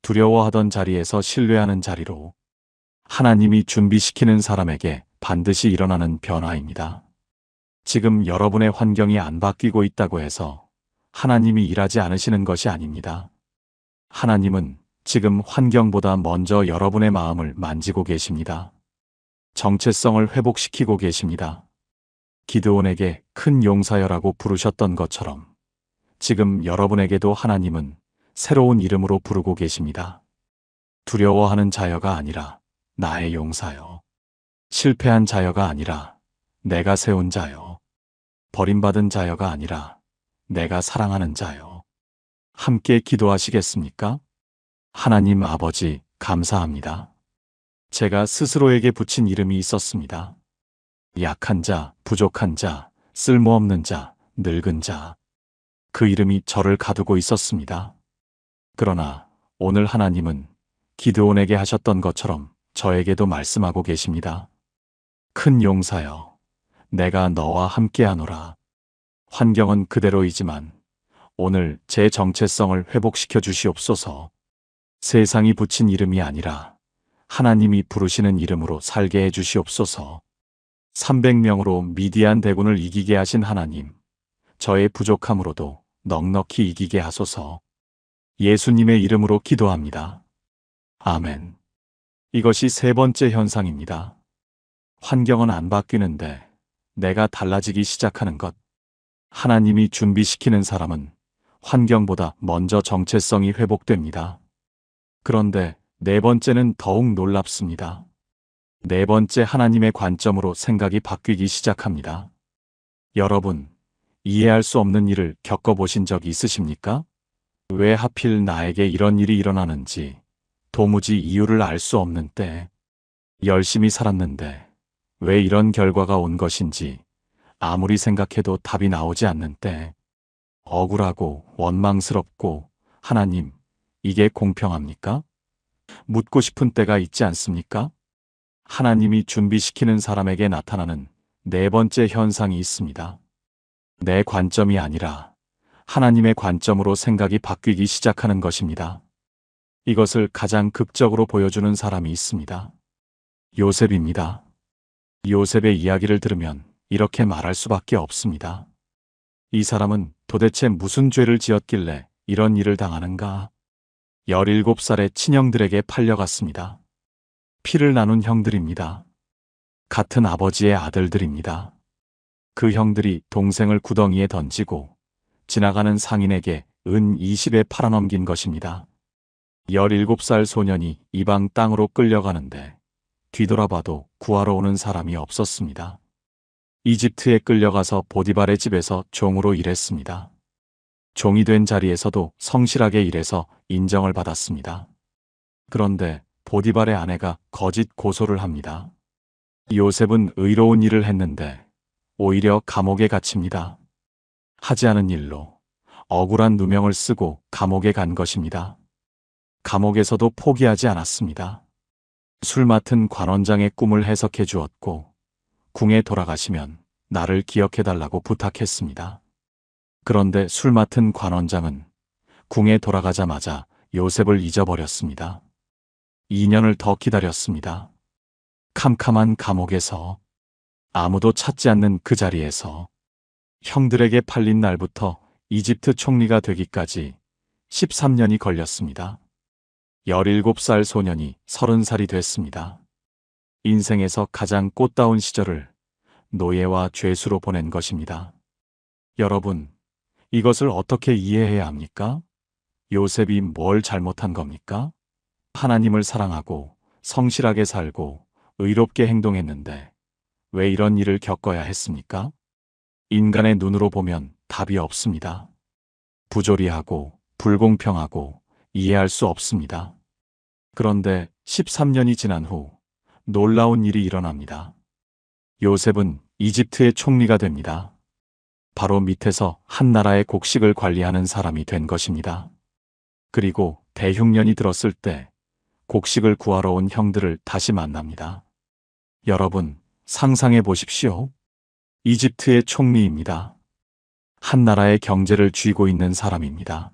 두려워하던 자리에서 신뢰하는 자리로. 하나님이 준비시키는 사람에게 반드시 일어나는 변화입니다. 지금 여러분의 환경이 안 바뀌고 있다고 해서 하나님이 일하지 않으시는 것이 아닙니다. 하나님은 지금 환경보다 먼저 여러분의 마음을 만지고 계십니다. 정체성을 회복시키고 계십니다. 기드온에게 큰 용사여라고 부르셨던 것처럼 지금 여러분에게도 하나님은 새로운 이름으로 부르고 계십니다. 두려워하는 자여가 아니라 나의 용사여. 실패한 자여가 아니라 내가 세운 자여. 버림받은 자여가 아니라 내가 사랑하는 자여. 함께 기도하시겠습니까? 하나님 아버지, 감사합니다. 제가 스스로에게 붙인 이름이 있었습니다. 약한 자, 부족한 자, 쓸모없는 자, 늙은 자. 그 이름이 저를 가두고 있었습니다. 그러나 오늘 하나님은 기드온에게 하셨던 것처럼 저에게도 말씀하고 계십니다. 큰 용사여, 내가 너와 함께하노라. 환경은 그대로이지만 오늘 제 정체성을 회복시켜 주시옵소서. 세상이 붙인 이름이 아니라 하나님이 부르시는 이름으로 살게 해 주시옵소서. 300명으로 미디안 대군을 이기게 하신 하나님, 저의 부족함으로도 넉넉히 이기게 하소서. 예수님의 이름으로 기도합니다. 아멘. 이것이 세 번째 현상입니다. 환경은 안 바뀌는데 내가 달라지기 시작하는 것. 하나님이 준비시키는 사람은 환경보다 먼저 정체성이 회복됩니다. 그런데 네 번째는 더욱 놀랍습니다. 네 번째, 하나님의 관점으로 생각이 바뀌기 시작합니다. 여러분, 이해할 수 없는 일을 겪어보신 적 있으십니까? 왜 하필 나에게 이런 일이 일어나는지 도무지 이유를 알 수 없는 때, 열심히 살았는데 왜 이런 결과가 온 것인지 아무리 생각해도 답이 나오지 않는 때, 억울하고 원망스럽고 하나님, 이게 공평합니까? 묻고 싶은 때가 있지 않습니까? 하나님이 준비시키는 사람에게 나타나는 네 번째 현상이 있습니다. 내 관점이 아니라 하나님의 관점으로 생각이 바뀌기 시작하는 것입니다. 이것을 가장 극적으로 보여주는 사람이 있습니다. 요셉입니다. 요셉의 이야기를 들으면 이렇게 말할 수밖에 없습니다. 이 사람은 도대체 무슨 죄를 지었길래 이런 일을 당하는가? 17살의 친형들에게 팔려갔습니다. 피를 나눈 형들입니다. 같은 아버지의 아들들입니다. 그 형들이 동생을 구덩이에 던지고 지나가는 상인에게 은 20에 팔아넘긴 것입니다. 17살 소년이 이방 땅으로 끌려가는데 뒤돌아봐도 구하러 오는 사람이 없었습니다. 이집트에 끌려가서 보디발의 집에서 종으로 일했습니다. 종이 된 자리에서도 성실하게 일해서 인정을 받았습니다. 그런데 보디발의 아내가 거짓 고소를 합니다. 요셉은 의로운 일을 했는데 오히려 감옥에 갇힙니다. 하지 않은 일로 억울한 누명을 쓰고 감옥에 간 것입니다. 감옥에서도 포기하지 않았습니다. 술 맡은 관원장의 꿈을 해석해 주었고 궁에 돌아가시면 나를 기억해달라고 부탁했습니다. 그런데 술 맡은 관원장은 궁에 돌아가자마자 요셉을 잊어버렸습니다. 2년을 더 기다렸습니다. 캄캄한 감옥에서, 아무도 찾지 않는 그 자리에서, 형들에게 팔린 날부터 이집트 총리가 되기까지 13년이 걸렸습니다. 17살 소년이 30살이 됐습니다. 인생에서 가장 꽃다운 시절을 노예와 죄수로 보낸 것입니다. 여러분, 이것을 어떻게 이해해야 합니까? 요셉이 뭘 잘못한 겁니까? 하나님을 사랑하고 성실하게 살고 의롭게 행동했는데 왜 이런 일을 겪어야 했습니까? 인간의 눈으로 보면 답이 없습니다. 부조리하고 불공평하고 이해할 수 없습니다. 그런데 13년이 지난 후 놀라운 일이 일어납니다. 요셉은 이집트의 총리가 됩니다. 바로 밑에서 한 나라의 곡식을 관리하는 사람이 된 것입니다. 그리고 대흉년이 들었을 때 곡식을 구하러 온 형들을 다시 만납니다. 여러분, 상상해 보십시오. 이집트의 총리입니다. 한 나라의 경제를 쥐고 있는 사람입니다.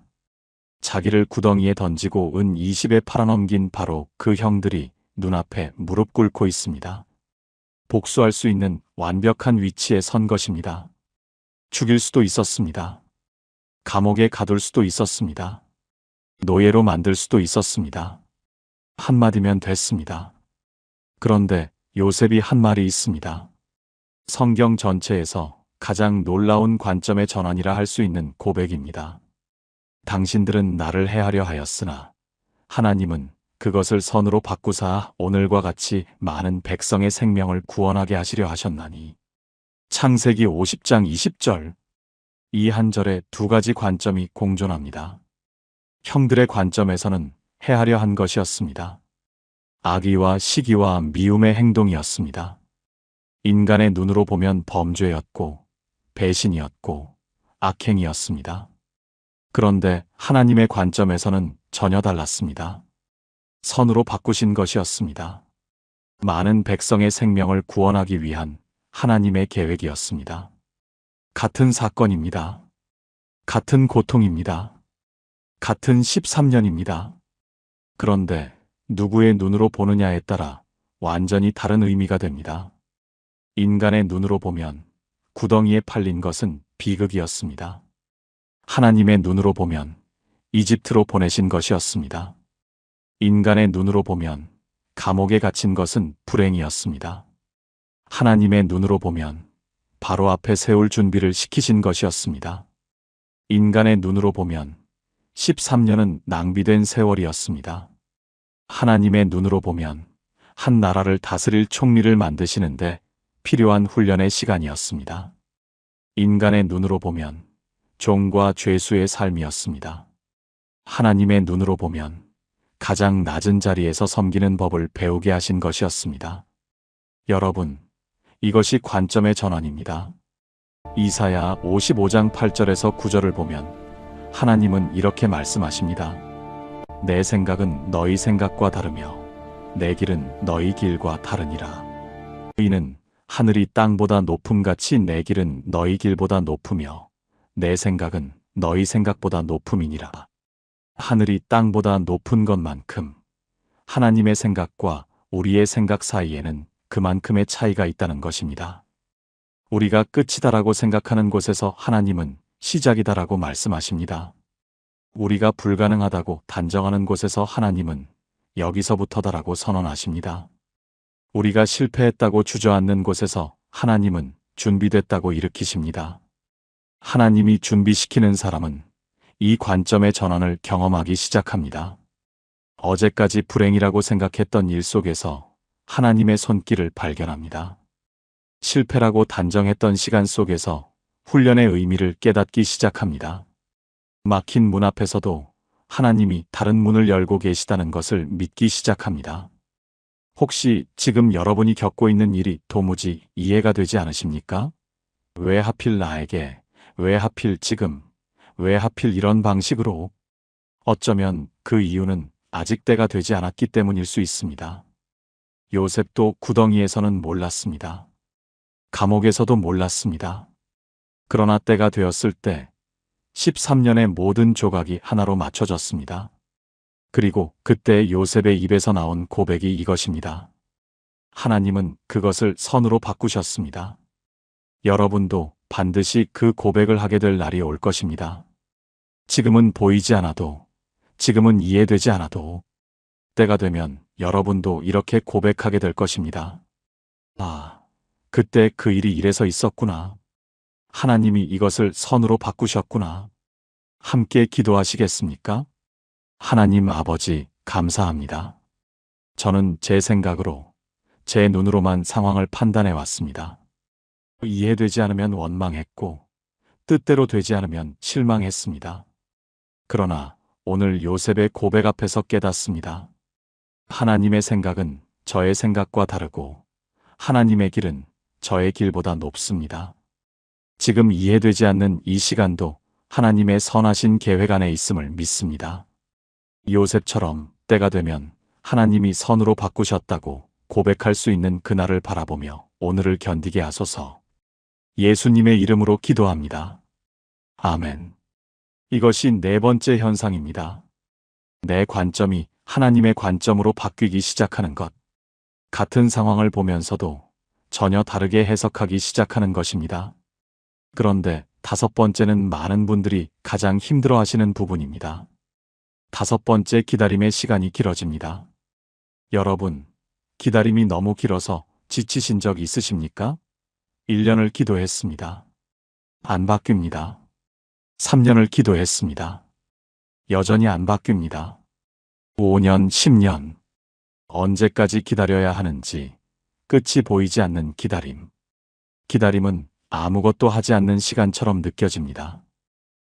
자기를 구덩이에 던지고 은 20에 팔아넘긴 바로 그 형들이 눈앞에 무릎 꿇고 있습니다. 복수할 수 있는 완벽한 위치에 선 것입니다. 죽일 수도 있었습니다. 감옥에 가둘 수도 있었습니다. 노예로 만들 수도 있었습니다. 한마디면 됐습니다. 그런데 요셉이 한 말이 있습니다. 성경 전체에서 가장 놀라운 관점의 전환이라 할 수 있는 고백입니다. 당신들은 나를 해하려 하였으나 하나님은 그것을 선으로 바꾸사 오늘과 같이 많은 백성의 생명을 구원하게 하시려 하셨나니. 창세기 50장 20절. 이 한 절에 두 가지 관점이 공존합니다. 형들의 관점에서는 해하려 한 것이었습니다. 악의와 시기와 미움의 행동이었습니다. 인간의 눈으로 보면 범죄였고 배신이었고 악행이었습니다. 그런데 하나님의 관점에서는 전혀 달랐습니다. 선으로 바꾸신 것이었습니다. 많은 백성의 생명을 구원하기 위한 하나님의 계획이었습니다. 같은 사건입니다. 같은 고통입니다. 같은 13년입니다. 그런데 누구의 눈으로 보느냐에 따라 완전히 다른 의미가 됩니다. 인간의 눈으로 보면 구덩이에 팔린 것은 비극이었습니다. 하나님의 눈으로 보면 이집트로 보내신 것이었습니다. 인간의 눈으로 보면 감옥에 갇힌 것은 불행이었습니다. 하나님의 눈으로 보면 바로 앞에 세울 준비를 시키신 것이었습니다. 인간의 눈으로 보면 13년은 낭비된 세월이었습니다. 하나님의 눈으로 보면 한 나라를 다스릴 총리를 만드시는데 필요한 훈련의 시간이었습니다. 인간의 눈으로 보면 종과 죄수의 삶이었습니다. 하나님의 눈으로 보면 가장 낮은 자리에서 섬기는 법을 배우게 하신 것이었습니다. 여러분, 이것이 관점의 전환입니다. 이사야 55장 8절에서 9절을 보면 하나님은 이렇게 말씀하십니다. 내 생각은 너희 생각과 다르며 내 길은 너희 길과 다르니라. 이는 하늘이 땅보다 높음같이 내 길은 너희 길보다 높으며 내 생각은 너희 생각보다 높음이니라. 하늘이 땅보다 높은 것만큼 하나님의 생각과 우리의 생각 사이에는 그만큼의 차이가 있다는 것입니다. 우리가 끝이다라고 생각하는 곳에서 하나님은 시작이다라고 말씀하십니다. 우리가 불가능하다고 단정하는 곳에서 하나님은 여기서부터다라고 선언하십니다. 우리가 실패했다고 주저앉는 곳에서 하나님은 준비됐다고 일으키십니다. 하나님이 준비시키는 사람은 이 관점의 전환을 경험하기 시작합니다. 어제까지 불행이라고 생각했던 일 속에서 하나님의 손길을 발견합니다. 실패라고 단정했던 시간 속에서 훈련의 의미를 깨닫기 시작합니다. 막힌 문 앞에서도 하나님이 다른 문을 열고 계시다는 것을 믿기 시작합니다. 혹시 지금 여러분이 겪고 있는 일이 도무지 이해가 되지 않으십니까? 왜 하필 나에게? 왜 하필 지금? 왜 하필 이런 방식으로? 어쩌면 그 이유는 아직 때가 되지 않았기 때문일 수 있습니다. 요셉도 구덩이에서는 몰랐습니다. 감옥에서도 몰랐습니다. 그러나 때가 되었을 때 13년의 모든 조각이 하나로 맞춰졌습니다. 그리고 그때 요셉의 입에서 나온 고백이 이것입니다. 하나님은 그것을 선으로 바꾸셨습니다. 여러분도 반드시 그 고백을 하게 될 날이 올 것입니다. 지금은 보이지 않아도, 지금은 이해되지 않아도 때가 되면 여러분도 이렇게 고백하게 될 것입니다. 아, 그때 그 일이 이래서 있었구나. 하나님이 이것을 선으로 바꾸셨구나. 함께 기도하시겠습니까? 하나님 아버지, 감사합니다. 저는 제 생각으로, 제 눈으로만 상황을 판단해 왔습니다. 이해되지 않으면 원망했고, 뜻대로 되지 않으면 실망했습니다. 그러나 오늘 요셉의 고백 앞에서 깨닫습니다. 하나님의 생각은 저의 생각과 다르고, 하나님의 길은 저의 길보다 높습니다. 지금 이해되지 않는 이 시간도 하나님의 선하신 계획 안에 있음을 믿습니다. 요셉처럼 때가 되면 하나님이 선으로 바꾸셨다고 고백할 수 있는 그날을 바라보며 오늘을 견디게 하소서. 예수님의 이름으로 기도합니다. 아멘. 이것이 네 번째 현상입니다. 내 관점이 하나님의 관점으로 바뀌기 시작하는 것. 같은 상황을 보면서도 전혀 다르게 해석하기 시작하는 것입니다. 그런데 다섯 번째는 많은 분들이 가장 힘들어 하시는 부분입니다. 다섯 번째, 기다림의 시간이 길어집니다. 여러분, 기다림이 너무 길어서 지치신 적 있으십니까? 1년을 기도했습니다. 안 바뀝니다. 3년을 기도했습니다. 여전히 안 바뀝니다. 5년, 10년. 언제까지 기다려야 하는지 끝이 보이지 않는 기다림. 기다림은 아무것도 하지 않는 시간처럼 느껴집니다.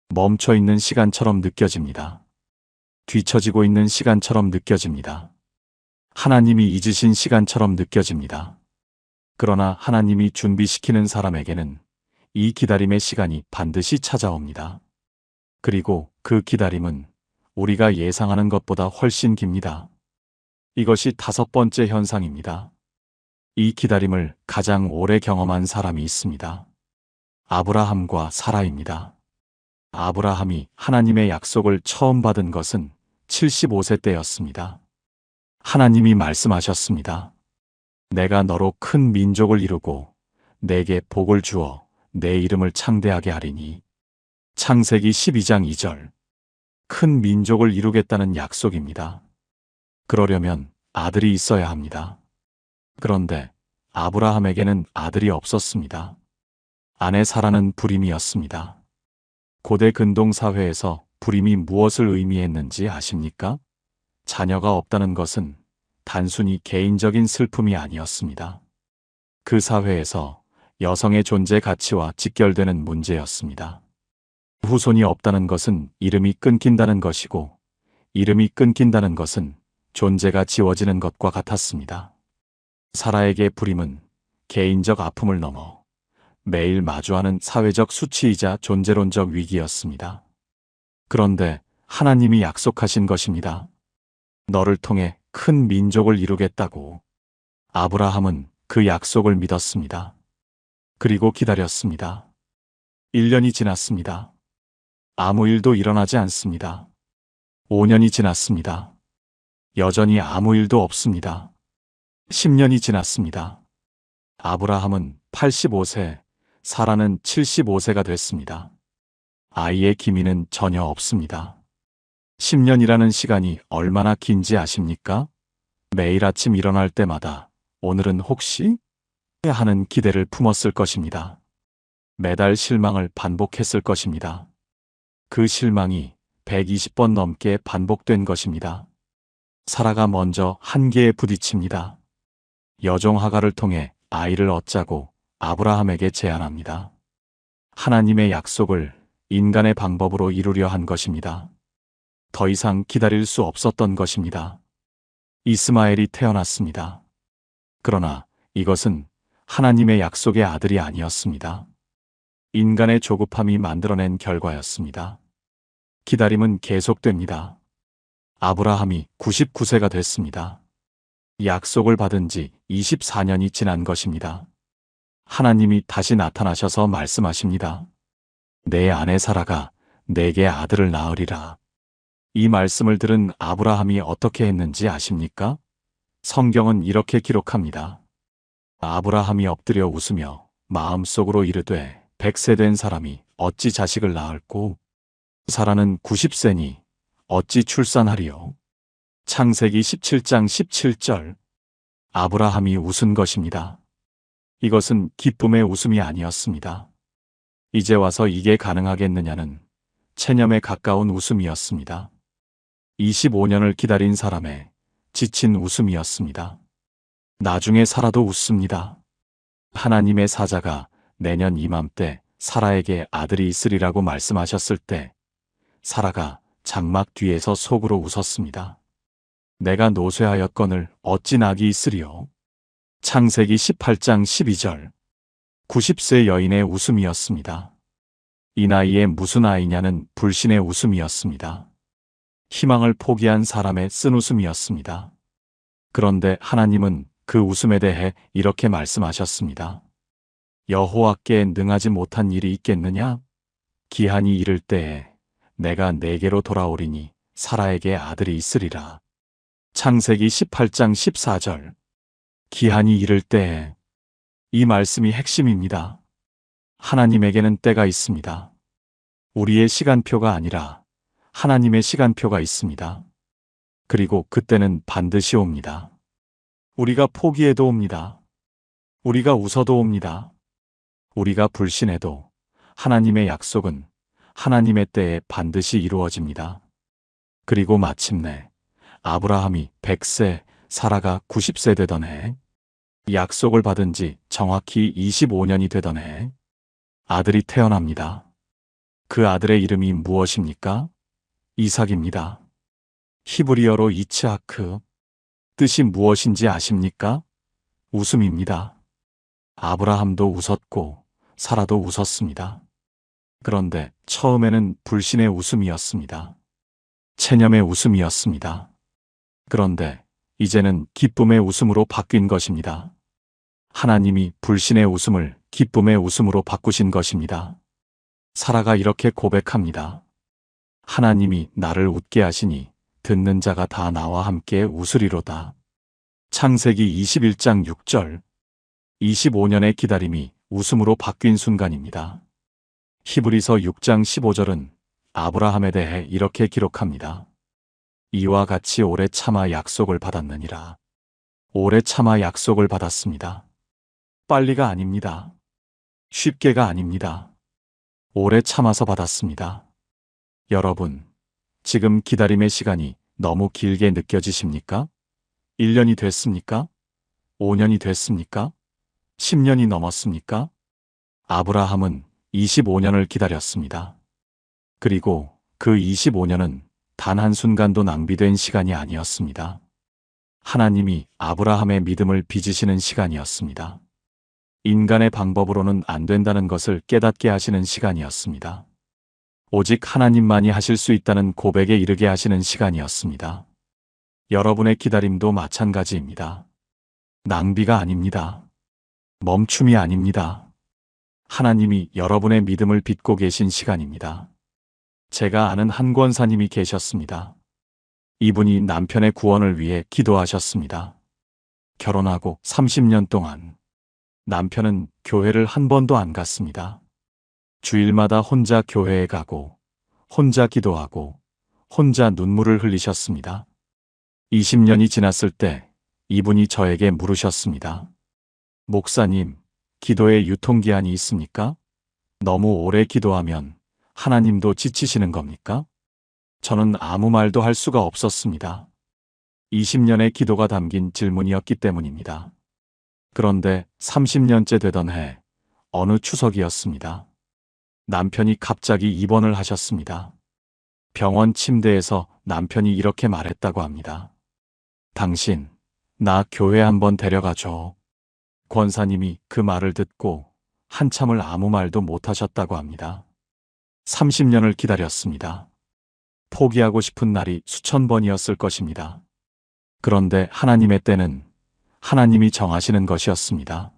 멈춰 있는 시간처럼 느껴집니다. 뒤처지고 있는 시간처럼 느껴집니다. 하나님이 잊으신 시간처럼 느껴집니다. 그러나 하나님이 준비시키는 사람에게는 이 기다림의 시간이 반드시 찾아옵니다. 그리고 그 기다림은 우리가 예상하는 것보다 훨씬 깁니다. 이것이 다섯 번째 현상입니다. 이 기다림을 가장 오래 경험한 사람이 있습니다. 아브라함과 사라입니다. 아브라함이 하나님의 약속을 처음 받은 것은 75세 때였습니다. 하나님이 말씀하셨습니다. 내가 너로 큰 민족을 이루고 내게 복을 주어 내 이름을 창대하게 하리니. 창세기 12장 2절. 큰 민족을 이루겠다는 약속입니다. 그러려면 아들이 있어야 합니다. 그런데 아브라함에게는 아들이 없었습니다. 아내 사라는 불임이었습니다. 고대 근동 사회에서 불임이 무엇을 의미했는지 아십니까? 자녀가 없다는 것은 단순히 개인적인 슬픔이 아니었습니다. 그 사회에서 여성의 존재 가치와 직결되는 문제였습니다. 후손이 없다는 것은 이름이 끊긴다는 것이고, 이름이 끊긴다는 것은 존재가 지워지는 것과 같았습니다. 사라에게 불임은 개인적 아픔을 넘어 매일 마주하는 사회적 수치이자 존재론적 위기였습니다. 그런데 하나님이 약속하신 것입니다. 너를 통해 큰 민족을 이루겠다고. 아브라함은 그 약속을 믿었습니다. 그리고 기다렸습니다. 1년이 지났습니다. 아무 일도 일어나지 않습니다. 5년이 지났습니다. 여전히 아무 일도 없습니다. 10년이 지났습니다. 아브라함은 85세, 사라는 75세가 됐습니다. 아이의 기미는 전혀 없습니다. 10년이라는 시간이 얼마나 긴지 아십니까? 매일 아침 일어날 때마다 오늘은 혹시? 하는 기대를 품었을 것입니다. 매달 실망을 반복했을 것입니다. 그 실망이 120번 넘게 반복된 것입니다. 사라가 먼저 한계에 부딪힙니다. 여종 하가를 통해 아이를 얻자고 아브라함에게 제안합니다. 하나님의 약속을 인간의 방법으로 이루려 한 것입니다. 더 이상 기다릴 수 없었던 것입니다. 이스마엘이 태어났습니다. 그러나 이것은 하나님의 약속의 아들이 아니었습니다. 인간의 조급함이 만들어낸 결과였습니다. 기다림은 계속됩니다. 아브라함이 99세가 됐습니다. 약속을 받은 지 24년이 지난 것입니다. 하나님이 다시 나타나셔서 말씀하십니다. 내 아내 사라가 내게 아들을 낳으리라. 이 말씀을 들은 아브라함이 어떻게 했는지 아십니까? 성경은 이렇게 기록합니다. 아브라함이 엎드려 웃으며 마음속으로 이르되 100세 된 사람이 어찌 자식을 낳을꼬? 사라는 90세니 어찌 출산하리요? 창세기 17장 17절. 아브라함이 웃은 것입니다. 이것은 기쁨의 웃음이 아니었습니다. 이제 와서 이게 가능하겠느냐는 체념에 가까운 웃음이었습니다. 25년을 기다린 사람의 지친 웃음이었습니다. 나중에 사라도 웃습니다. 하나님의 사자가 내년 이맘때 사라에게 아들이 있으리라고 말씀하셨을 때 사라가 장막 뒤에서 속으로 웃었습니다. 내가 노쇠하였거늘 어찌 낙이 있으리요? 창세기 18장 12절. 90세 여인의 웃음이었습니다. 이 나이에 무슨 아이냐는 불신의 웃음이었습니다. 희망을 포기한 사람의 쓴웃음이었습니다. 그런데 하나님은 그 웃음에 대해 이렇게 말씀하셨습니다. 여호와께 능하지 못한 일이 있겠느냐? 기한이 이를 때에 내가 내게로 돌아오리니 사라에게 아들이 있으리라. 창세기 18장 14절. 기한이 이를 때에. 이 말씀이 핵심입니다. 하나님에게는 때가 있습니다. 우리의 시간표가 아니라 하나님의 시간표가 있습니다. 그리고 그때는 반드시 옵니다. 우리가 포기해도 옵니다. 우리가 웃어도 옵니다. 우리가 불신해도 하나님의 약속은 하나님의 때에 반드시 이루어집니다. 그리고 마침내 아브라함이 100세, 사라가 90세 되던 해, 약속을 받은 지 정확히 25년이 되던 해, 아들이 태어납니다. 그 아들의 이름이 무엇입니까? 이삭입니다. 히브리어로 이츠하크. 뜻이 무엇인지 아십니까? 웃음입니다. 아브라함도 웃었고 사라도 웃었습니다. 그런데 처음에는 불신의 웃음이었습니다. 체념의 웃음이었습니다. 그런데 이제는 기쁨의 웃음으로 바뀐 것입니다. 하나님이 불신의 웃음을 기쁨의 웃음으로 바꾸신 것입니다. 사라가 이렇게 고백합니다. 하나님이 나를 웃게 하시니 듣는 자가 다 나와 함께 웃으리로다. 창세기 21장 6절. 25년의 기다림이 웃음으로 바뀐 순간입니다. 히브리서 6장 15절은 아브라함에 대해 이렇게 기록합니다. 이와 같이 오래 참아 약속을 받았느니라. 오래 참아 약속을 받았습니다. 빨리가 아닙니다. 쉽게가 아닙니다. 오래 참아서 받았습니다. 여러분, 지금 기다림의 시간이 너무 길게 느껴지십니까? 1년이 됐습니까? 5년이 됐습니까? 10년이 넘었습니까? 아브라함은 25년을 기다렸습니다. 그리고 그 25년은 단 한순간도 낭비된 시간이 아니었습니다. 하나님이 아브라함의 믿음을 빚으시는 시간이었습니다. 인간의 방법으로는 안 된다는 것을 깨닫게 하시는 시간이었습니다. 오직 하나님만이 하실 수 있다는 고백에 이르게 하시는 시간이었습니다. 여러분의 기다림도 마찬가지입니다. 낭비가 아닙니다. 멈춤이 아닙니다. 하나님이 여러분의 믿음을 빚고 계신 시간입니다. 제가 아는 한 권사님이 계셨습니다. 이분이 남편의 구원을 위해 기도하셨습니다. 결혼하고 30년 동안 남편은 교회를 한 번도 안 갔습니다. 주일마다 혼자 교회에 가고 혼자 기도하고 혼자 눈물을 흘리셨습니다. 20년이 지났을 때 이분이 저에게 물으셨습니다. 목사님, 기도에 유통기한이 있습니까? 너무 오래 기도하면 하나님도 지치시는 겁니까? 저는 아무 말도 할 수가 없었습니다. 20년의 기도가 담긴 질문이었기 때문입니다. 그런데 30년째 되던 해, 어느 추석이었습니다. 남편이 갑자기 입원을 하셨습니다. 병원 침대에서 남편이 이렇게 말했다고 합니다. 당신, 나 교회 한번 데려가줘. 권사님이 그 말을 듣고 한참을 아무 말도 못하셨다고 합니다. 30년을 기다렸습니다. 포기하고 싶은 날이 수천 번이었을 것입니다. 그런데 하나님의 때는 하나님이 정하시는 것이었습니다.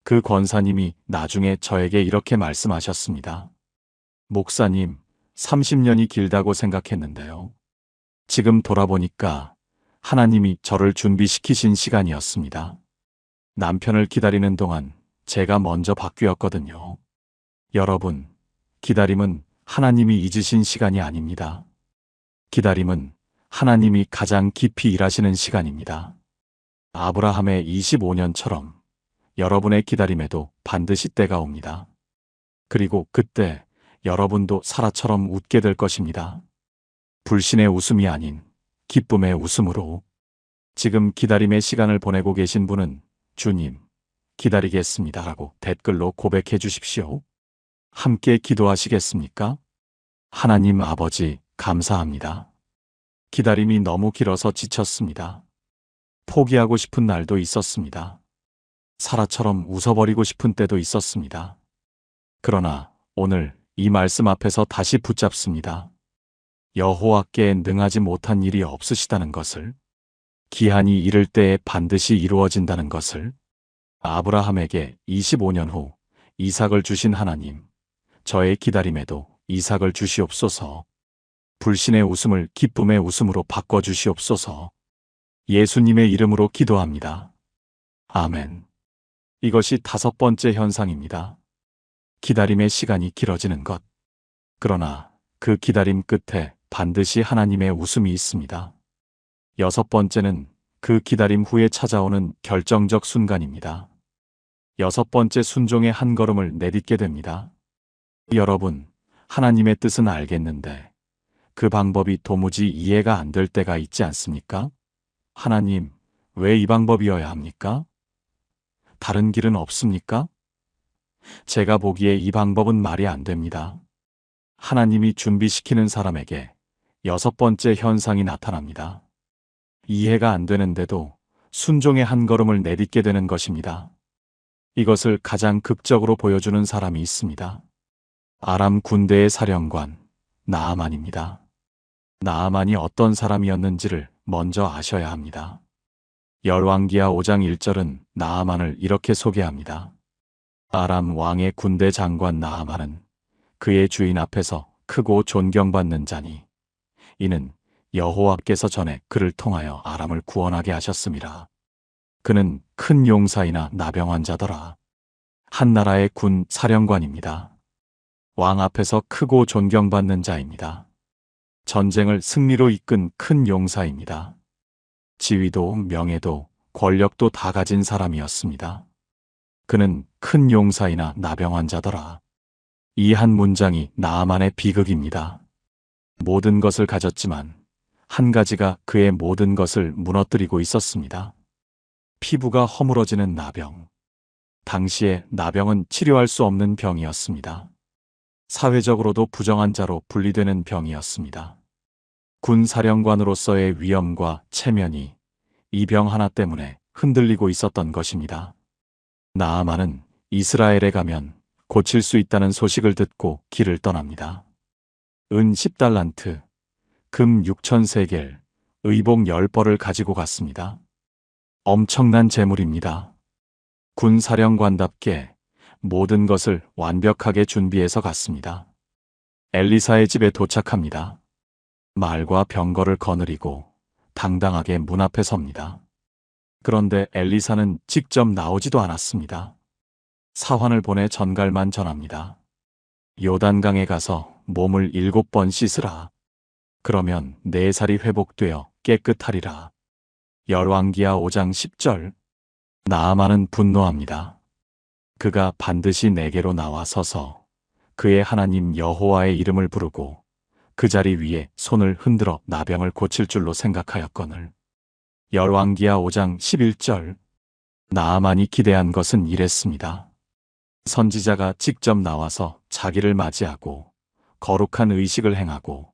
그 권사님이 나중에 저에게 이렇게 말씀하셨습니다. 목사님, 30년이 길다고 생각했는데요. 지금 돌아보니까 하나님이 저를 준비시키신 시간이었습니다. 남편을 기다리는 동안 제가 먼저 바뀌었거든요. 여러분, 기다림은 하나님이 잊으신 시간이 아닙니다. 기다림은 하나님이 가장 깊이 일하시는 시간입니다. 아브라함의 25년처럼 여러분의 기다림에도 반드시 때가 옵니다. 그리고 그때 여러분도 사라처럼 웃게 될 것입니다. 불신의 웃음이 아닌 기쁨의 웃음으로. 지금 기다림의 시간을 보내고 계신 분은 주님, 기다리겠습니다 라고 댓글로 고백해 주십시오. 함께 기도하시겠습니까? 하나님 아버지, 감사합니다. 기다림이 너무 길어서 지쳤습니다. 포기하고 싶은 날도 있었습니다. 사라처럼 웃어버리고 싶은 때도 있었습니다. 그러나 오늘 이 말씀 앞에서 다시 붙잡습니다. 여호와께 능하지 못한 일이 없으시다는 것을, 기한이 이를 때에 반드시 이루어진다는 것을, 아브라함에게 25년 후 이삭을 주신 하나님, 저의 기다림에도 이삭을 주시옵소서. 불신의 웃음을 기쁨의 웃음으로 바꿔주시옵소서. 예수님의 이름으로 기도합니다. 아멘. 이것이 5번째 현상입니다. 기다림의 시간이 길어지는 것. 그러나 그 기다림 끝에 반드시 하나님의 웃음이 있습니다. 6번째는 그 기다림 후에 찾아오는 결정적 순간입니다. 6번째 순종의 한 걸음을 내딛게 됩니다. 여러분, 하나님의 뜻은 알겠는데 그 방법이 도무지 이해가 안 될 때가 있지 않습니까? 하나님, 왜 이 방법이어야 합니까? 다른 길은 없습니까? 제가 보기에 이 방법은 말이 안 됩니다. 하나님이 준비시키는 사람에게 6번째 현상이 나타납니다. 이해가 안 되는데도 순종의 한 걸음을 내딛게 되는 것입니다. 이것을 가장 극적으로 보여주는 사람이 있습니다. 아람 군대의 사령관, 나아만입니다. 나아만이 어떤 사람이었는지를 먼저 아셔야 합니다. 열왕기하 5장 1절은 나아만을 이렇게 소개합니다. 아람 왕의 군대 장관 나아만은 그의 주인 앞에서 크고 존경받는 자니 이는 여호와께서 전에 그를 통하여 아람을 구원하게 하셨음이라. 그는 큰 용사이나 나병한 자더라. 한 나라의 군 사령관입니다. 왕 앞에서 크고 존경받는 자입니다. 전쟁을 승리로 이끈 큰 용사입니다. 지위도 명예도 권력도 다 가진 사람이었습니다. 그는 큰 용사이나 나병한 자더라. 이 한 문장이 나아만의 비극입니다. 모든 것을 가졌지만 한 가지가 그의 모든 것을 무너뜨리고 있었습니다. 피부가 허물어지는 나병. 당시에 나병은 치료할 수 없는 병이었습니다. 사회적으로도 부정한 자로 분리되는 병이었습니다. 군 사령관으로서의 위엄과 체면이 이 병 하나 때문에 흔들리고 있었던 것입니다. 나아만은 이스라엘에 가면 고칠 수 있다는 소식을 듣고 길을 떠납니다. 은 10달란트, 금 6,000세겔, 의복 10벌을 가지고 갔습니다. 엄청난 재물입니다. 군사령관답게 모든 것을 완벽하게 준비해서 갔습니다. 엘리사의 집에 도착합니다. 말과 병거를 거느리고 당당하게 문 앞에 섭니다. 그런데 엘리사는 직접 나오지도 않았습니다. 사환을 보내 전갈만 전합니다. 요단강에 가서 몸을 7번 씻으라. 그러면 네 살이 회복되어 깨끗하리라. 열왕기하 5장 10절. 나아만은 분노합니다. 그가 반드시 내게로 나와 서서 그의 하나님 여호와의 이름을 부르고 그 자리 위에 손을 흔들어 나병을 고칠 줄로 생각하였거늘. 열왕기하 5장 11절. 나아만이 기대한 것은 이랬습니다. 선지자가 직접 나와서 자기를 맞이하고 거룩한 의식을 행하고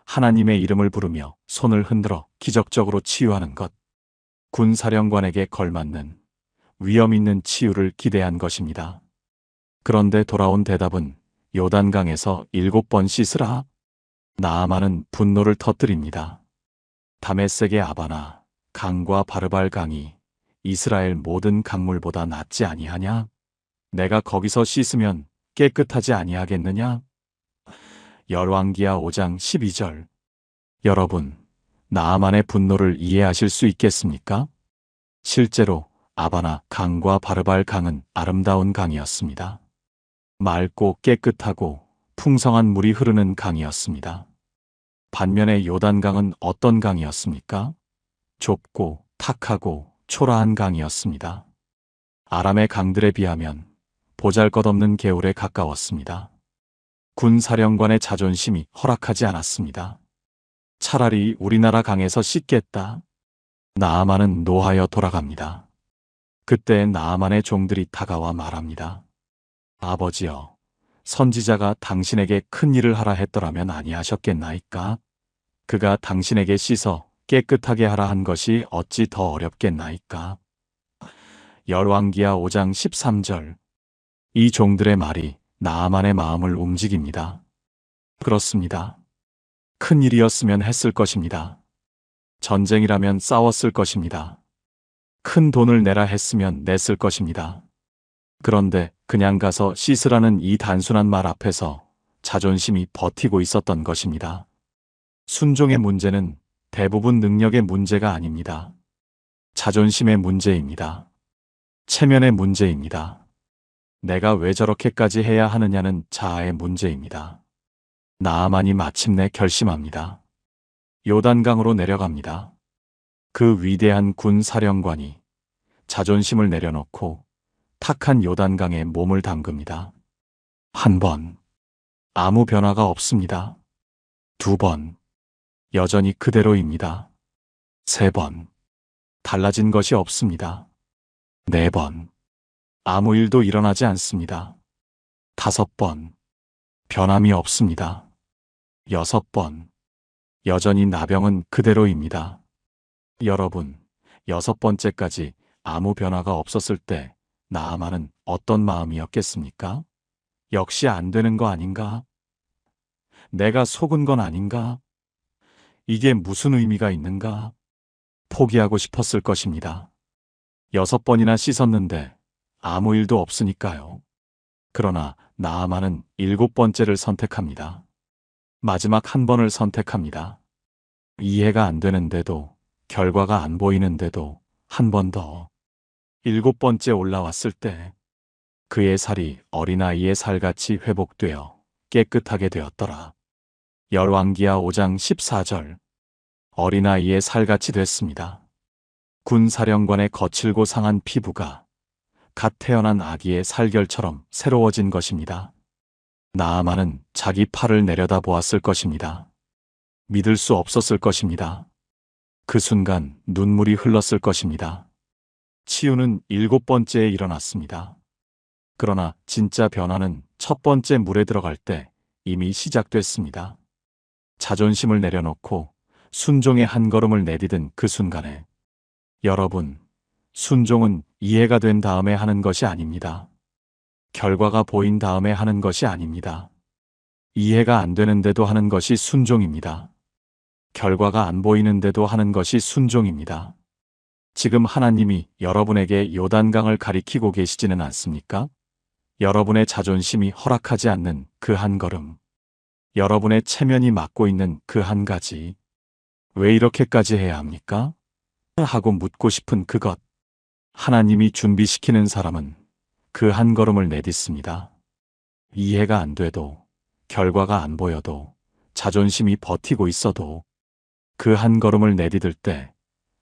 하나님의 이름을 부르며 손을 흔들어 기적적으로 치유하는 것. 군사령관에게 걸맞는 위험 있는 치유를 기대한 것입니다. 그런데 돌아온 대답은 요단강에서 7번 씻으라. 나아만은 분노를 터뜨립니다. 다메섹의 아바나, 강과 바르발 강이 이스라엘 모든 강물보다 낫지 아니하냐? 내가 거기서 씻으면 깨끗하지 아니하겠느냐? 열왕기하 5장 12절. 여러분, 나아만의 분노를 이해하실 수 있겠습니까? 실제로 아바나 강과 바르발 강은 아름다운 강이었습니다. 맑고 깨끗하고 풍성한 물이 흐르는 강이었습니다. 반면에 요단강은 어떤 강이었습니까? 좁고 탁하고 초라한 강이었습니다. 아람의 강들에 비하면 보잘것없는 개울에 가까웠습니다. 군사령관의 자존심이 허락하지 않았습니다. 차라리 우리나라 강에서 씻겠다. 나아만은 노하여 돌아갑니다. 그때 나아만의 종들이 다가와 말합니다. 아버지여, 선지자가 당신에게 큰 일을 하라 했더라면 아니하셨겠나이까? 그가 당신에게 씻어 깨끗하게 하라 한 것이 어찌 더 어렵겠나이까? 열왕기하 5장 13절. 이 종들의 말이 나아만의 마음을 움직입니다. 그렇습니다. 큰 일이었으면 했을 것입니다. 전쟁이라면 싸웠을 것입니다. 큰 돈을 내라 했으면 냈을 것입니다. 그런데 그냥 가서 씻으라는 이 단순한 말 앞에서 자존심이 버티고 있었던 것입니다. 순종의 문제는 대부분 능력의 문제가 아닙니다. 자존심의 문제입니다. 체면의 문제입니다. 내가 왜 저렇게까지 해야 하느냐는 자아의 문제입니다. 나아만이 마침내 결심합니다. 요단강으로 내려갑니다. 그 위대한 군 사령관이 자존심을 내려놓고 탁한 요단강에 몸을 담급니다. 한 번, 아무 변화가 없습니다. 두 번, 여전히 그대로입니다. 세 번, 달라진 것이 없습니다. 네 번, 아무 일도 일어나지 않습니다. 다섯 번, 변함이 없습니다. 여섯 번, 여전히 나병은 그대로입니다. 여러분, 여섯 번째까지 아무 변화가 없었을 때 나아만은 어떤 마음이었겠습니까? 역시 안 되는 거 아닌가? 내가 속은 건 아닌가? 이게 무슨 의미가 있는가? 포기하고 싶었을 것입니다. 6번이나 씻었는데 아무 일도 없으니까요. 그러나 나아만은 7번째를 선택합니다. 마지막 한 번을 선택합니다. 이해가 안 되는데도, 결과가 안 보이는데도 한 번 더. 7번째 올라왔을 때 그의 살이 어린아이의 살같이 회복되어 깨끗하게 되었더라. 열왕기하 5장 14절. 어린아이의 살같이 됐습니다. 군사령관의 거칠고 상한 피부가 갓 태어난 아기의 살결처럼 새로워진 것입니다. 나아만은 자기 팔을 내려다보았을 것입니다. 믿을 수 없었을 것입니다. 그 순간 눈물이 흘렀을 것입니다. 치유는 7번째에 일어났습니다. 그러나 진짜 변화는 첫 번째 물에 들어갈 때 이미 시작됐습니다. 자존심을 내려놓고 순종의 한 걸음을 내디딘 그 순간에, 여러분, 순종은 이해가 된 다음에 하는 것이 아닙니다. 결과가 보인 다음에 하는 것이 아닙니다. 이해가 안 되는데도 하는 것이 순종입니다. 결과가 안 보이는데도 하는 것이 순종입니다. 지금 하나님이 여러분에게 요단강을 가리키고 계시지는 않습니까? 여러분의 자존심이 허락하지 않는 그 한 걸음, 여러분의 체면이 막고 있는 그 한 가지, 왜 이렇게까지 해야 합니까? 하고 묻고 싶은 그것. 하나님이 준비시키는 사람은 그 한 걸음을 내딛습니다. 이해가 안 돼도, 결과가 안 보여도, 자존심이 버티고 있어도 그 한 걸음을 내디딜 때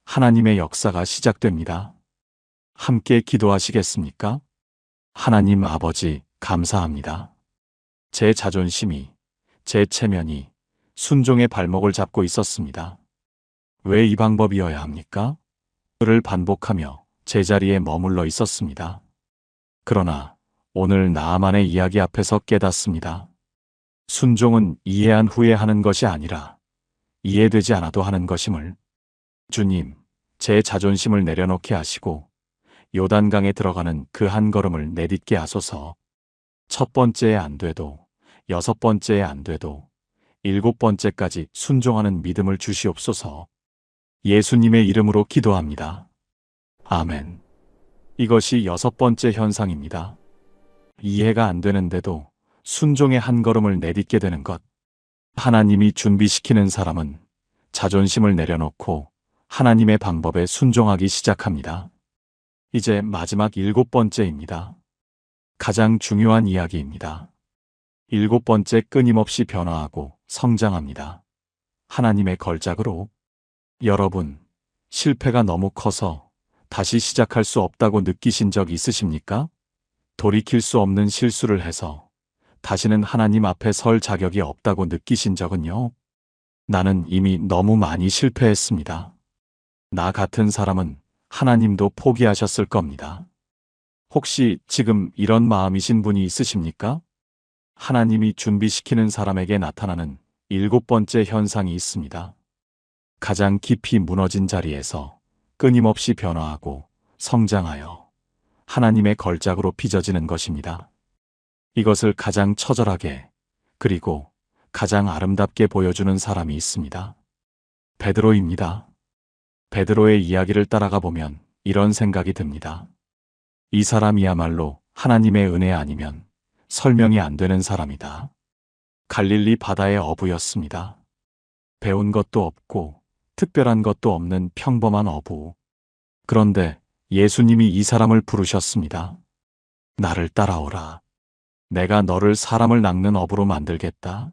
하나님의 역사가 시작됩니다. 함께 기도하시겠습니까? 하나님 아버지, 감사합니다. 제 자존심이, 제 체면이 순종의 발목을 잡고 있었습니다. 왜 이 방법이어야 합니까? 를 반복하며 제자리에 머물러 있었습니다. 그러나 오늘 나아만의 이야기 앞에서 깨닫습니다. 순종은 이해한 후에 하는 것이 아니라 이해되지 않아도 하는 것임을. 주님, 제 자존심을 내려놓게 하시고 요단강에 들어가는 그 한 걸음을 내딛게 하소서. 첫 번째에 안 돼도, 여섯 번째에 안 돼도, 일곱 번째까지 순종하는 믿음을 주시옵소서. 예수님의 이름으로 기도합니다. 아멘. 이것이 여섯 번째 현상입니다. 이해가 안 되는데도 순종의 한 걸음을 내딛게 되는 것. 하나님이 준비시키는 사람은 자존심을 내려놓고 하나님의 방법에 순종하기 시작합니다. 이제 마지막 일곱 번째입니다. 가장 중요한 이야기입니다. 일곱 번째, 끊임없이 변화하고 성장합니다. 하나님의 걸작으로. 여러분, 실패가 너무 커서 다시 시작할 수 없다고 느끼신 적 있으십니까? 돌이킬 수 없는 실수를 해서 다시는 하나님 앞에 설 자격이 없다고 느끼신 적은요? 나는 이미 너무 많이 실패했습니다. 나 같은 사람은 하나님도 포기하셨을 겁니다. 혹시 지금 이런 마음이신 분이 있으십니까? 하나님이 준비시키는 사람에게 나타나는 일곱 번째 현상이 있습니다. 가장 깊이 무너진 자리에서 끊임없이 변화하고 성장하여 하나님의 걸작으로 빚어지는 것입니다. 이것을 가장 처절하게 그리고 가장 아름답게 보여주는 사람이 있습니다. 베드로입니다. 베드로의 이야기를 따라가 보면 이런 생각이 듭니다. 이 사람이야말로 하나님의 은혜 아니면 설명이 안 되는 사람이다. 갈릴리 바다의 어부였습니다. 배운 것도 없고 특별한 것도 없는 평범한 어부. 그런데 예수님이 이 사람을 부르셨습니다. 나를 따라오라. 내가 너를 사람을 낚는 어부로 만들겠다.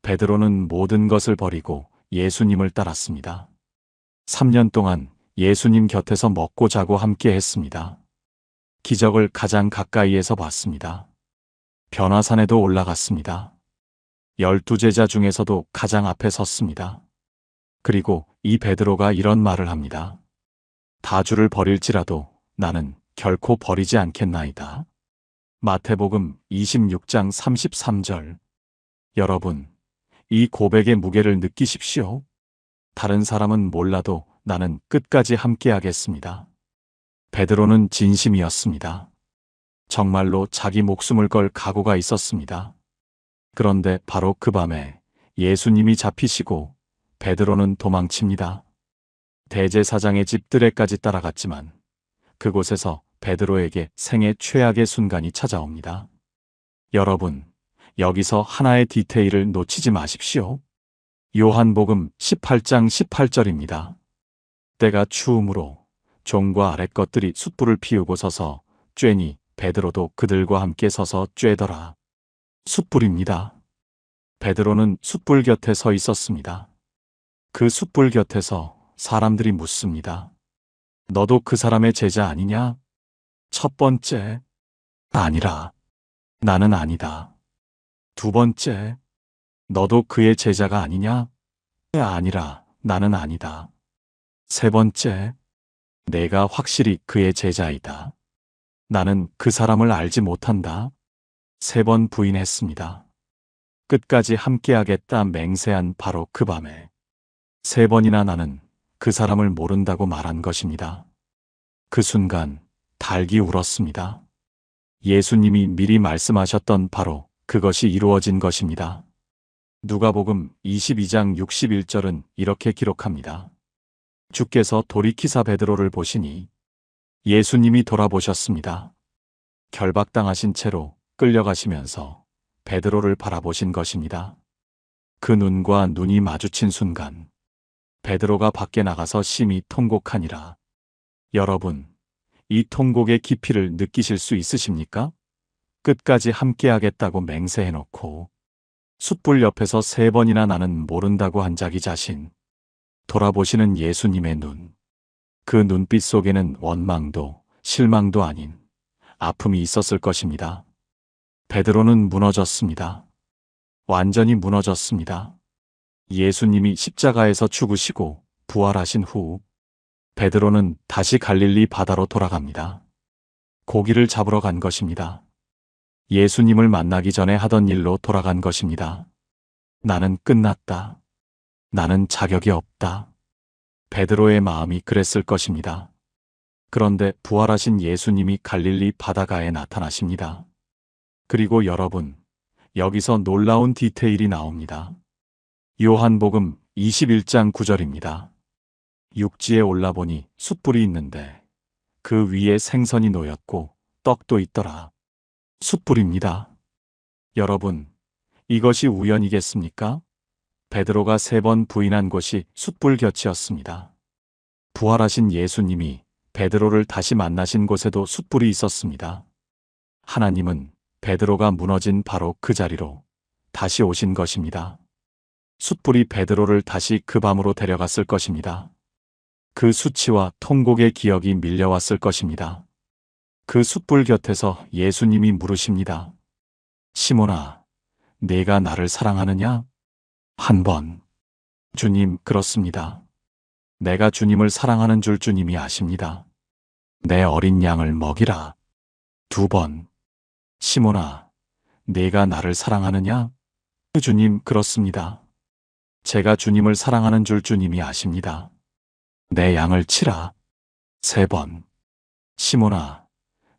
베드로는 모든 것을 버리고 예수님을 따랐습니다. 3년 동안 예수님 곁에서 먹고 자고 함께 했습니다. 기적을 가장 가까이에서 봤습니다. 변화산에도 올라갔습니다. 12제자 중에서도 가장 앞에 섰습니다. 그리고 이 베드로가 이런 말을 합니다. 다 주를 버릴지라도 나는 결코 버리지 않겠나이다. 마태복음 26장 33절. 여러분, 이 고백의 무게를 느끼십시오. 다른 사람은 몰라도 나는 끝까지 함께하겠습니다. 베드로는 진심이었습니다. 정말로 자기 목숨을 걸 각오가 있었습니다. 그런데 바로 그 밤에 예수님이 잡히시고 베드로는 도망칩니다. 대제사장의 집 뜰에까지 따라갔지만 그곳에서 베드로에게 생애 최악의 순간이 찾아옵니다. 여러분, 여기서 하나의 디테일을 놓치지 마십시오. 요한복음 18장 18절입니다. 때가 추우므로 종과 아랫 것들이 숯불을 피우고 서서 쬐니 베드로도 그들과 함께 서서 쬐더라. 숯불입니다. 베드로는 숯불 곁에 서 있었습니다. 그 숯불 곁에서 사람들이 묻습니다. 너도 그 사람의 제자 아니냐? 첫 번째, 아니라. 나는 아니다. 두 번째, 너도 그의 제자가 아니냐? 아니라. 나는 아니다. 세 번째, 내가 확실히 그의 제자이다. 나는 그 사람을 알지 못한다. 3번 부인했습니다. 끝까지 함께하겠다 맹세한 바로 그 밤에 3번이나 나는 그 사람을 모른다고 말한 것입니다. 그 순간 닭이 울었습니다. 예수님이 미리 말씀하셨던 바로 그것이 이루어진 것입니다. 누가복음 22장 61절은 이렇게 기록합니다. 주께서 돌이키사 베드로를 보시니 예수님이 돌아보셨습니다. 결박당하신 채로 끌려가시면서 베드로를 바라보신 것입니다. 그 눈과 눈이 마주친 순간 베드로가 밖에 나가서 심히 통곡하니라. 여러분, 이 통곡의 깊이를 느끼실 수 있으십니까? 끝까지 함께하겠다고 맹세해놓고 숯불 옆에서 3번이나 나는 모른다고 한 자기 자신, 돌아보시는 예수님의 눈, 그 눈빛 속에는 원망도 실망도 아닌 아픔이 있었을 것입니다. 베드로는 무너졌습니다. 완전히 무너졌습니다. 예수님이 십자가에서 죽으시고 부활하신 후 베드로는 다시 갈릴리 바다로 돌아갑니다. 고기를 잡으러 간 것입니다. 예수님을 만나기 전에 하던 일로 돌아간 것입니다. 나는 끝났다. 나는 자격이 없다. 베드로의 마음이 그랬을 것입니다. 그런데 부활하신 예수님이 갈릴리 바다가에 나타나십니다. 그리고 여러분, 여기서 놀라운 디테일이 나옵니다. 요한복음 21장 9절입니다. 육지에 올라보니 숯불이 있는데 그 위에 생선이 놓였고 떡도 있더라. 숯불입니다. 여러분, 이것이 우연이겠습니까? 베드로가 3번 부인한 곳이 숯불 곁이었습니다. 부활하신 예수님이 베드로를 다시 만나신 곳에도 숯불이 있었습니다. 하나님은 베드로가 무너진 바로 그 자리로 다시 오신 것입니다. 숯불이 베드로를 다시 그 밤으로 데려갔을 것입니다. 그 수치와 통곡의 기억이 밀려왔을 것입니다. 그 숯불 곁에서 예수님이 물으십니다. 시몬아, 네가 나를 사랑하느냐? 한 번. 주님, 그렇습니다. 내가 주님을 사랑하는 줄 주님이 아십니다. 내 어린 양을 먹이라. 2번. 시몬아, 네가 나를 사랑하느냐? 주님, 그렇습니다. 제가 주님을 사랑하는 줄 주님이 아십니다. 내 양을 치라. 3번. 시몬아,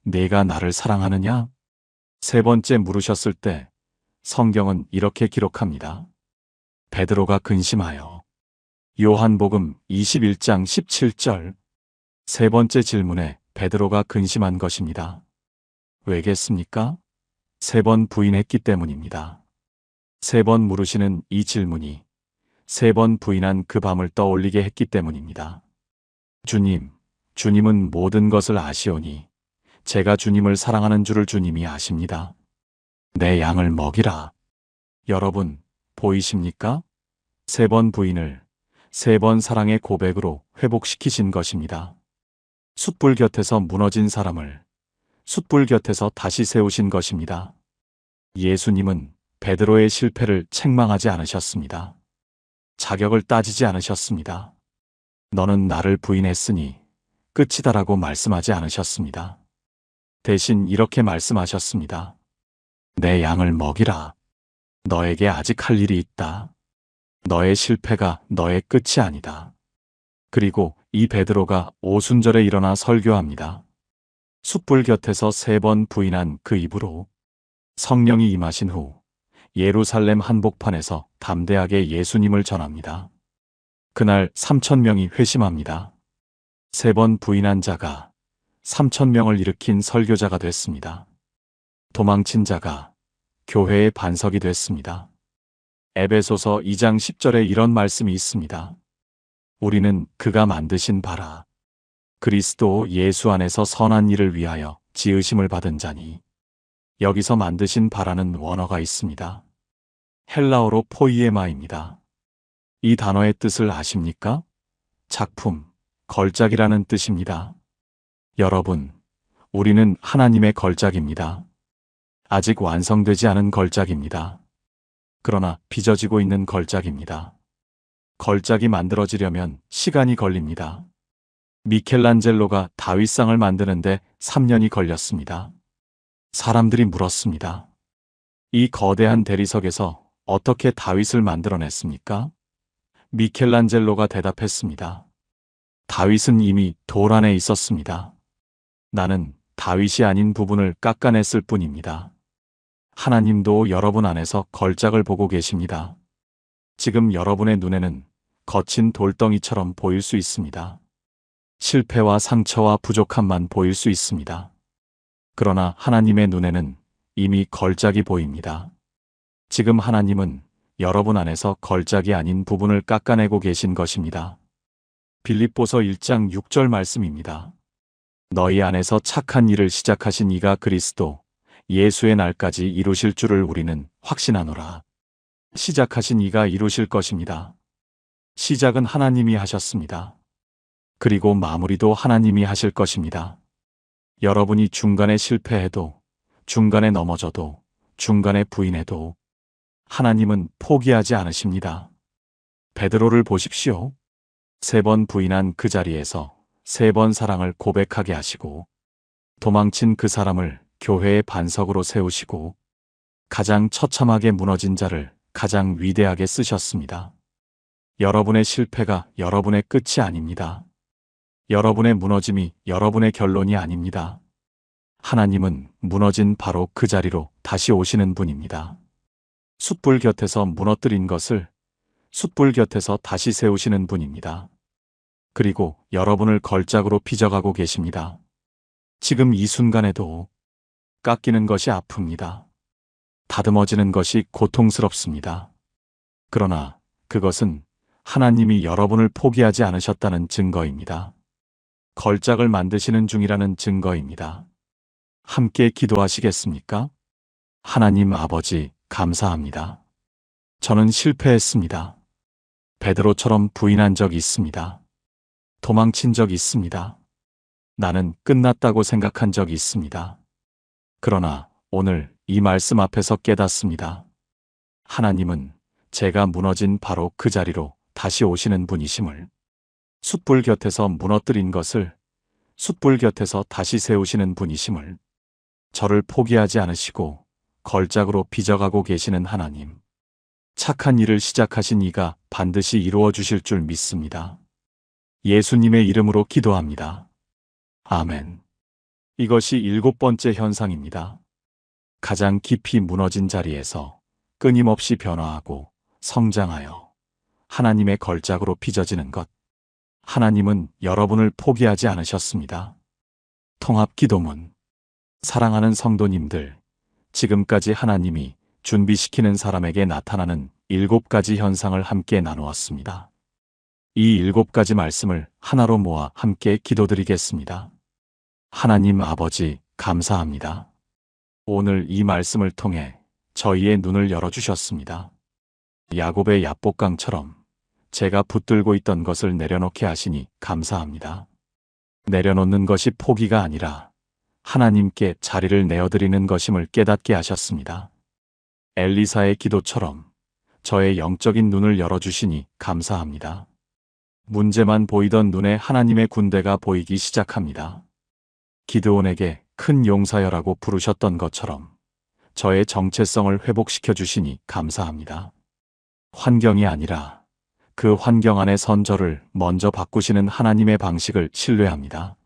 네가 나를 사랑하느냐? 3번째 물으셨을 때 성경은 이렇게 기록합니다. 베드로가 근심하여. 요한복음 21장 17절. 3번째 질문에 베드로가 근심한 것입니다. 왜겠습니까? 3번 부인했기 때문입니다. 3번 물으시는 이 질문이 3번 부인한 그 밤을 떠올리게 했기 때문입니다. 주님, 주님은 모든 것을 아시오니 제가 주님을 사랑하는 줄을 주님이 아십니다. 내 양을 먹이라. 여러분, 보이십니까? 3번 부인을 3번 사랑의 고백으로 회복시키신 것입니다. 숯불 곁에서 무너진 사람을 숯불 곁에서 다시 세우신 것입니다. 예수님은 베드로의 실패를 책망하지 않으셨습니다. 자격을 따지지 않으셨습니다. 너는 나를 부인했으니 끝이다라고 말씀하지 않으셨습니다. 대신 이렇게 말씀하셨습니다. 내 양을 먹이라. 너에게 아직 할 일이 있다. 너의 실패가 너의 끝이 아니다. 그리고 이 베드로가 오순절에 일어나 설교합니다. 숯불 곁에서 3번 부인한 그 입으로 성령이 임하신 후 예루살렘 한복판에서 담대하게 예수님을 전합니다. 그날 3,000명이 회심합니다. 3번 부인한 자가 3,000명을 일으킨 설교자가 됐습니다. 도망친 자가 교회의 반석이 됐습니다. 에베소서 2장 10절에 이런 말씀이 있습니다. 우리는 그가 만드신 바라. 그리스도 예수 안에서 선한 일을 위하여 지으심을 받은 자니. 여기서 만드신 바라는 원어가 있습니다. 헬라어로 포이에마입니다. 이 단어의 뜻을 아십니까? 작품, 걸작이라는 뜻입니다. 여러분, 우리는 하나님의 걸작입니다. 아직 완성되지 않은 걸작입니다. 그러나 빚어지고 있는 걸작입니다. 걸작이 만들어지려면 시간이 걸립니다. 미켈란젤로가 다윗상을 만드는데 3년이 걸렸습니다. 사람들이 물었습니다. 이 거대한 대리석에서 어떻게 다윗을 만들어냈습니까? 미켈란젤로가 대답했습니다. 다윗은 이미 돌 안에 있었습니다. 나는 다윗이 아닌 부분을 깎아냈을 뿐입니다. 하나님도 여러분 안에서 걸작을 보고 계십니다. 지금 여러분의 눈에는 거친 돌덩이처럼 보일 수 있습니다. 실패와 상처와 부족함만 보일 수 있습니다. 그러나 하나님의 눈에는 이미 걸작이 보입니다. 지금 하나님은 여러분 안에서 걸작이 아닌 부분을 깎아내고 계신 것입니다. 빌립보서 1장 6절 말씀입니다. 너희 안에서 착한 일을 시작하신 이가 그리스도 예수의 날까지 이루실 줄을 우리는 확신하노라. 시작하신 이가 이루실 것입니다. 시작은 하나님이 하셨습니다. 그리고 마무리도 하나님이 하실 것입니다. 여러분이 중간에 실패해도, 중간에 넘어져도, 중간에 부인해도 하나님은 포기하지 않으십니다. 베드로를 보십시오. 3번 부인한 그 자리에서 3번 사랑을 고백하게 하시고, 도망친 그 사람을 교회의 반석으로 세우시고, 가장 처참하게 무너진 자를 가장 위대하게 쓰셨습니다. 여러분의 실패가 여러분의 끝이 아닙니다. 여러분의 무너짐이 여러분의 결론이 아닙니다. 하나님은 무너진 바로 그 자리로 다시 오시는 분입니다. 숯불 곁에서 무너뜨린 것을 숯불 곁에서 다시 세우시는 분입니다. 그리고 여러분을 걸작으로 빚어가고 계십니다. 지금 이 순간에도 깎이는 것이 아픕니다. 다듬어지는 것이 고통스럽습니다. 그러나 그것은 하나님이 여러분을 포기하지 않으셨다는 증거입니다. 걸작을 만드시는 중이라는 증거입니다. 함께 기도하시겠습니까? 하나님 아버지, 감사합니다. 저는 실패했습니다. 베드로처럼 부인한 적이 있습니다. 도망친 적이 있습니다. 나는 끝났다고 생각한 적이 있습니다. 그러나 오늘 이 말씀 앞에서 깨닫습니다. 하나님은 제가 무너진 바로 그 자리로 다시 오시는 분이심을, 숯불 곁에서 무너뜨린 것을 숯불 곁에서 다시 세우시는 분이심을, 저를 포기하지 않으시고 걸작으로 빚어가고 계시는 하나님, 착한 일을 시작하신 이가 반드시 이루어 주실 줄 믿습니다. 예수님의 이름으로 기도합니다. 아멘. 이것이 7번째 현상입니다. 가장 깊이 무너진 자리에서 끊임없이 변화하고 성장하여 하나님의 걸작으로 빚어지는 것. 하나님은 여러분을 포기하지 않으셨습니다. 통합 기도문. 사랑하는 성도님들, 지금까지 하나님이 준비시키는 사람에게 나타나는 7가지 현상을 함께 나누었습니다. 이 7가지 말씀을 하나로 모아 함께 기도드리겠습니다. 하나님 아버지, 감사합니다. 오늘 이 말씀을 통해 저희의 눈을 열어주셨습니다. 야곱의 야복강처럼 제가 붙들고 있던 것을 내려놓게 하시니 감사합니다. 내려놓는 것이 포기가 아니라 하나님께 자리를 내어드리는 것임을 깨닫게 하셨습니다. 엘리사의 기도처럼 저의 영적인 눈을 열어주시니 감사합니다. 문제만 보이던 눈에 하나님의 군대가 보이기 시작합니다. 기드온에게 큰 용사여라고 부르셨던 것처럼 저의 정체성을 회복시켜 주시니 감사합니다. 환경이 아니라 그 환경 안의 선저를 먼저 바꾸시는 하나님의 방식을 신뢰합니다.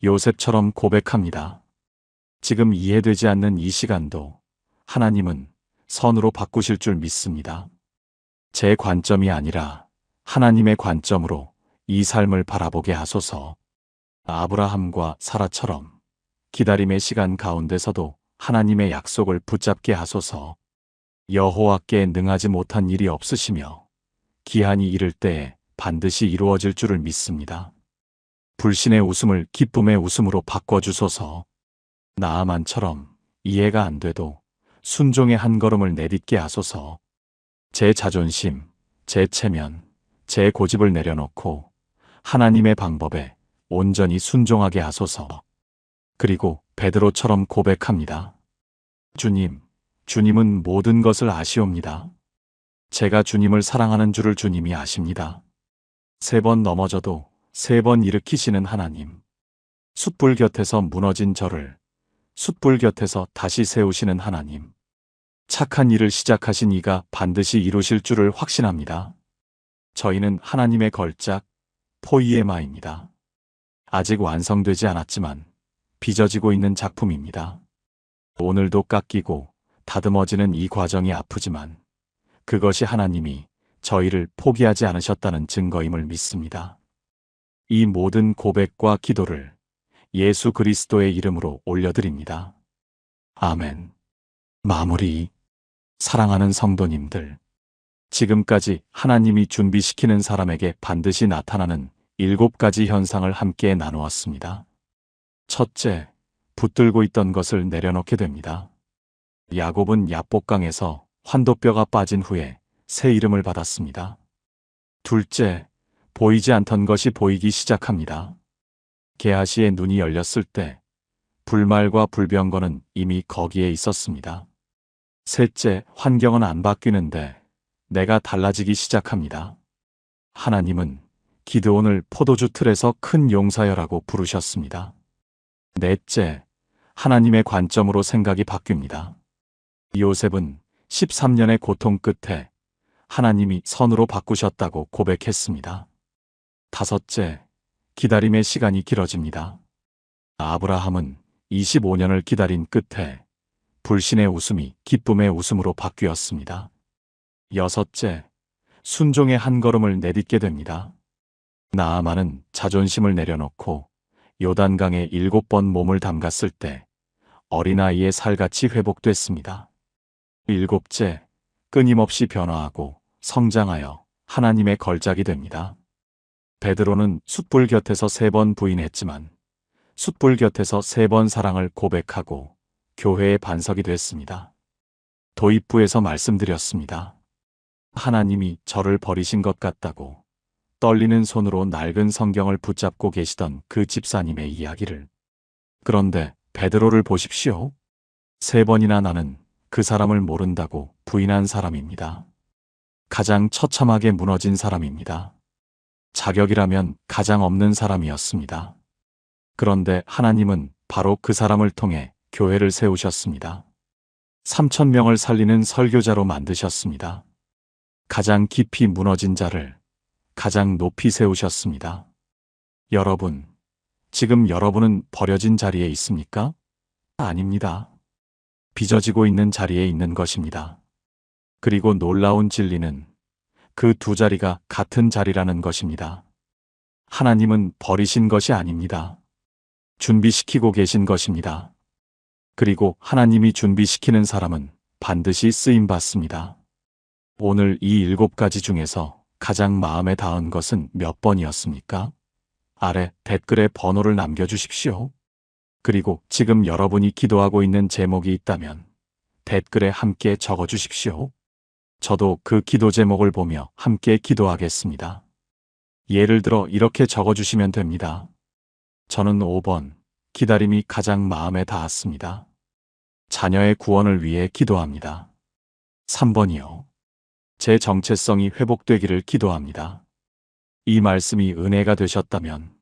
요셉처럼 고백합니다. 지금 이해되지 않는 이 시간도 하나님은 선으로 바꾸실 줄 믿습니다. 제 관점이 아니라 하나님의 관점으로 이 삶을 바라보게 하소서. 아브라함과 사라처럼 기다림의 시간 가운데서도 하나님의 약속을 붙잡게 하소서. 여호와께 능하지 못한 일이 없으시며 기한이 이를 때에 반드시 이루어질 줄을 믿습니다. 불신의 웃음을 기쁨의 웃음으로 바꿔주소서. 나아만처럼 이해가 안 돼도 순종의 한 걸음을 내딛게 하소서. 제 자존심, 제 체면, 제 고집을 내려놓고 하나님의 방법에 온전히 순종하게 하소서. 그리고 베드로처럼 고백합니다. 주님, 주님은 모든 것을 아시옵니다. 제가 주님을 사랑하는 줄을 주님이 아십니다. 3번 넘어져도 3번 일으키시는 하나님. 숯불 곁에서 무너진 저를 숯불 곁에서 다시 세우시는 하나님. 착한 일을 시작하신 이가 반드시 이루실 줄을 확신합니다. 저희는 하나님의 걸작, 포이에마입니다. 아직 완성되지 않았지만 빚어지고 있는 작품입니다. 오늘도 깎이고 다듬어지는 이 과정이 아프지만 그것이 하나님이 저희를 포기하지 않으셨다는 증거임을 믿습니다. 이 모든 고백과 기도를 예수 그리스도의 이름으로 올려드립니다. 아멘. 마무리. 사랑하는 성도님들, 지금까지 하나님이 준비시키는 사람에게 반드시 나타나는 7가지 현상을 함께 나누었습니다. 첫째, 붙들고 있던 것을 내려놓게 됩니다. 야곱은 야복강에서 환도뼈가 빠진 후에 새 이름을 받았습니다. 둘째, 보이지 않던 것이 보이기 시작합니다. 게하시의 눈이 열렸을 때 불말과 불병거는 이미 거기에 있었습니다. 셋째, 환경은 안 바뀌는데 내가 달라지기 시작합니다. 하나님은 기드온을 포도주 틀에서 큰 용사여라고 부르셨습니다. 넷째, 하나님의 관점으로 생각이 바뀝니다. 요셉은 13년의 고통 끝에 하나님이 선으로 바꾸셨다고 고백했습니다. 다섯째, 기다림의 시간이 길어집니다. 아브라함은 25년을 기다린 끝에 불신의 웃음이 기쁨의 웃음으로 바뀌었습니다. 여섯째, 순종의 한 걸음을 내딛게 됩니다. 나아만은 자존심을 내려놓고 요단강에 7번 몸을 담갔을 때 어린아이의 살같이 회복됐습니다. 일곱째, 끊임없이 변화하고 성장하여 하나님의 걸작이 됩니다. 베드로는 숯불 곁에서 3번 부인했지만 숯불 곁에서 3번 사랑을 고백하고 교회의 반석이 됐습니다. 도입부에서 말씀드렸습니다. 하나님이 저를 버리신 것 같다고 떨리는 손으로 낡은 성경을 붙잡고 계시던 그 집사님의 이야기를. 그런데 베드로를 보십시오. 3번이나 나는 그 사람을 모른다고 부인한 사람입니다. 가장 처참하게 무너진 사람입니다. 자격이라면 가장 없는 사람이었습니다. 그런데 하나님은 바로 그 사람을 통해 교회를 세우셨습니다. 3,000명을 살리는 설교자로 만드셨습니다. 가장 깊이 무너진 자를 가장 높이 세우셨습니다. 여러분, 지금 여러분은 버려진 자리에 있습니까? 아닙니다. 빚어지고 있는 자리에 있는 것입니다. 그리고 놀라운 진리는 그 두 자리가 같은 자리라는 것입니다. 하나님은 버리신 것이 아닙니다. 준비시키고 계신 것입니다. 그리고 하나님이 준비시키는 사람은 반드시 쓰임받습니다. 오늘 이 7가지 중에서 가장 마음에 닿은 것은 몇 번이었습니까? 아래 댓글에 번호를 남겨주십시오. 그리고 지금 여러분이 기도하고 있는 제목이 있다면 댓글에 함께 적어주십시오. 저도 그 기도 제목을 보며 함께 기도하겠습니다. 예를 들어 이렇게 적어주시면 됩니다. 저는 5번, 기다림이 가장 마음에 닿았습니다. 자녀의 구원을 위해 기도합니다. 3번이요. 제 정체성이 회복되기를 기도합니다. 이 말씀이 은혜가 되셨다면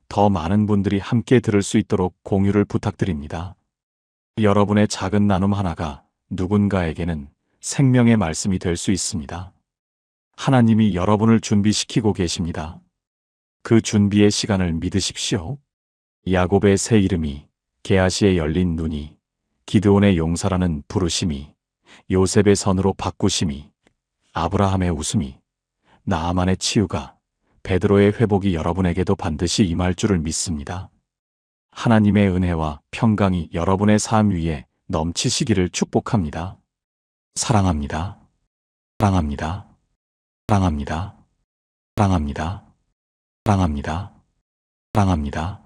더 많은 분들이 함께 들을 수 있도록 공유를 부탁드립니다. 여러분의 작은 나눔 하나가 누군가에게는 생명의 말씀이 될 수 있습니다. 하나님이 여러분을 준비시키고 계십니다. 그 준비의 시간을 믿으십시오. 야곱의 새 이름이, 게하시의 열린 눈이, 기드온의 용사라는 부르심이, 요셉의 선으로 바꾸심이, 아브라함의 웃음이, 나아만의 치유가, 베드로의 회복이 여러분에게도 반드시 임할 줄을 믿습니다. 하나님의 은혜와 평강이 여러분의 삶 위에 넘치시기를 축복합니다. 사랑합니다. 사랑합니다. 사랑합니다. 사랑합니다. 사랑합니다. 사랑합니다.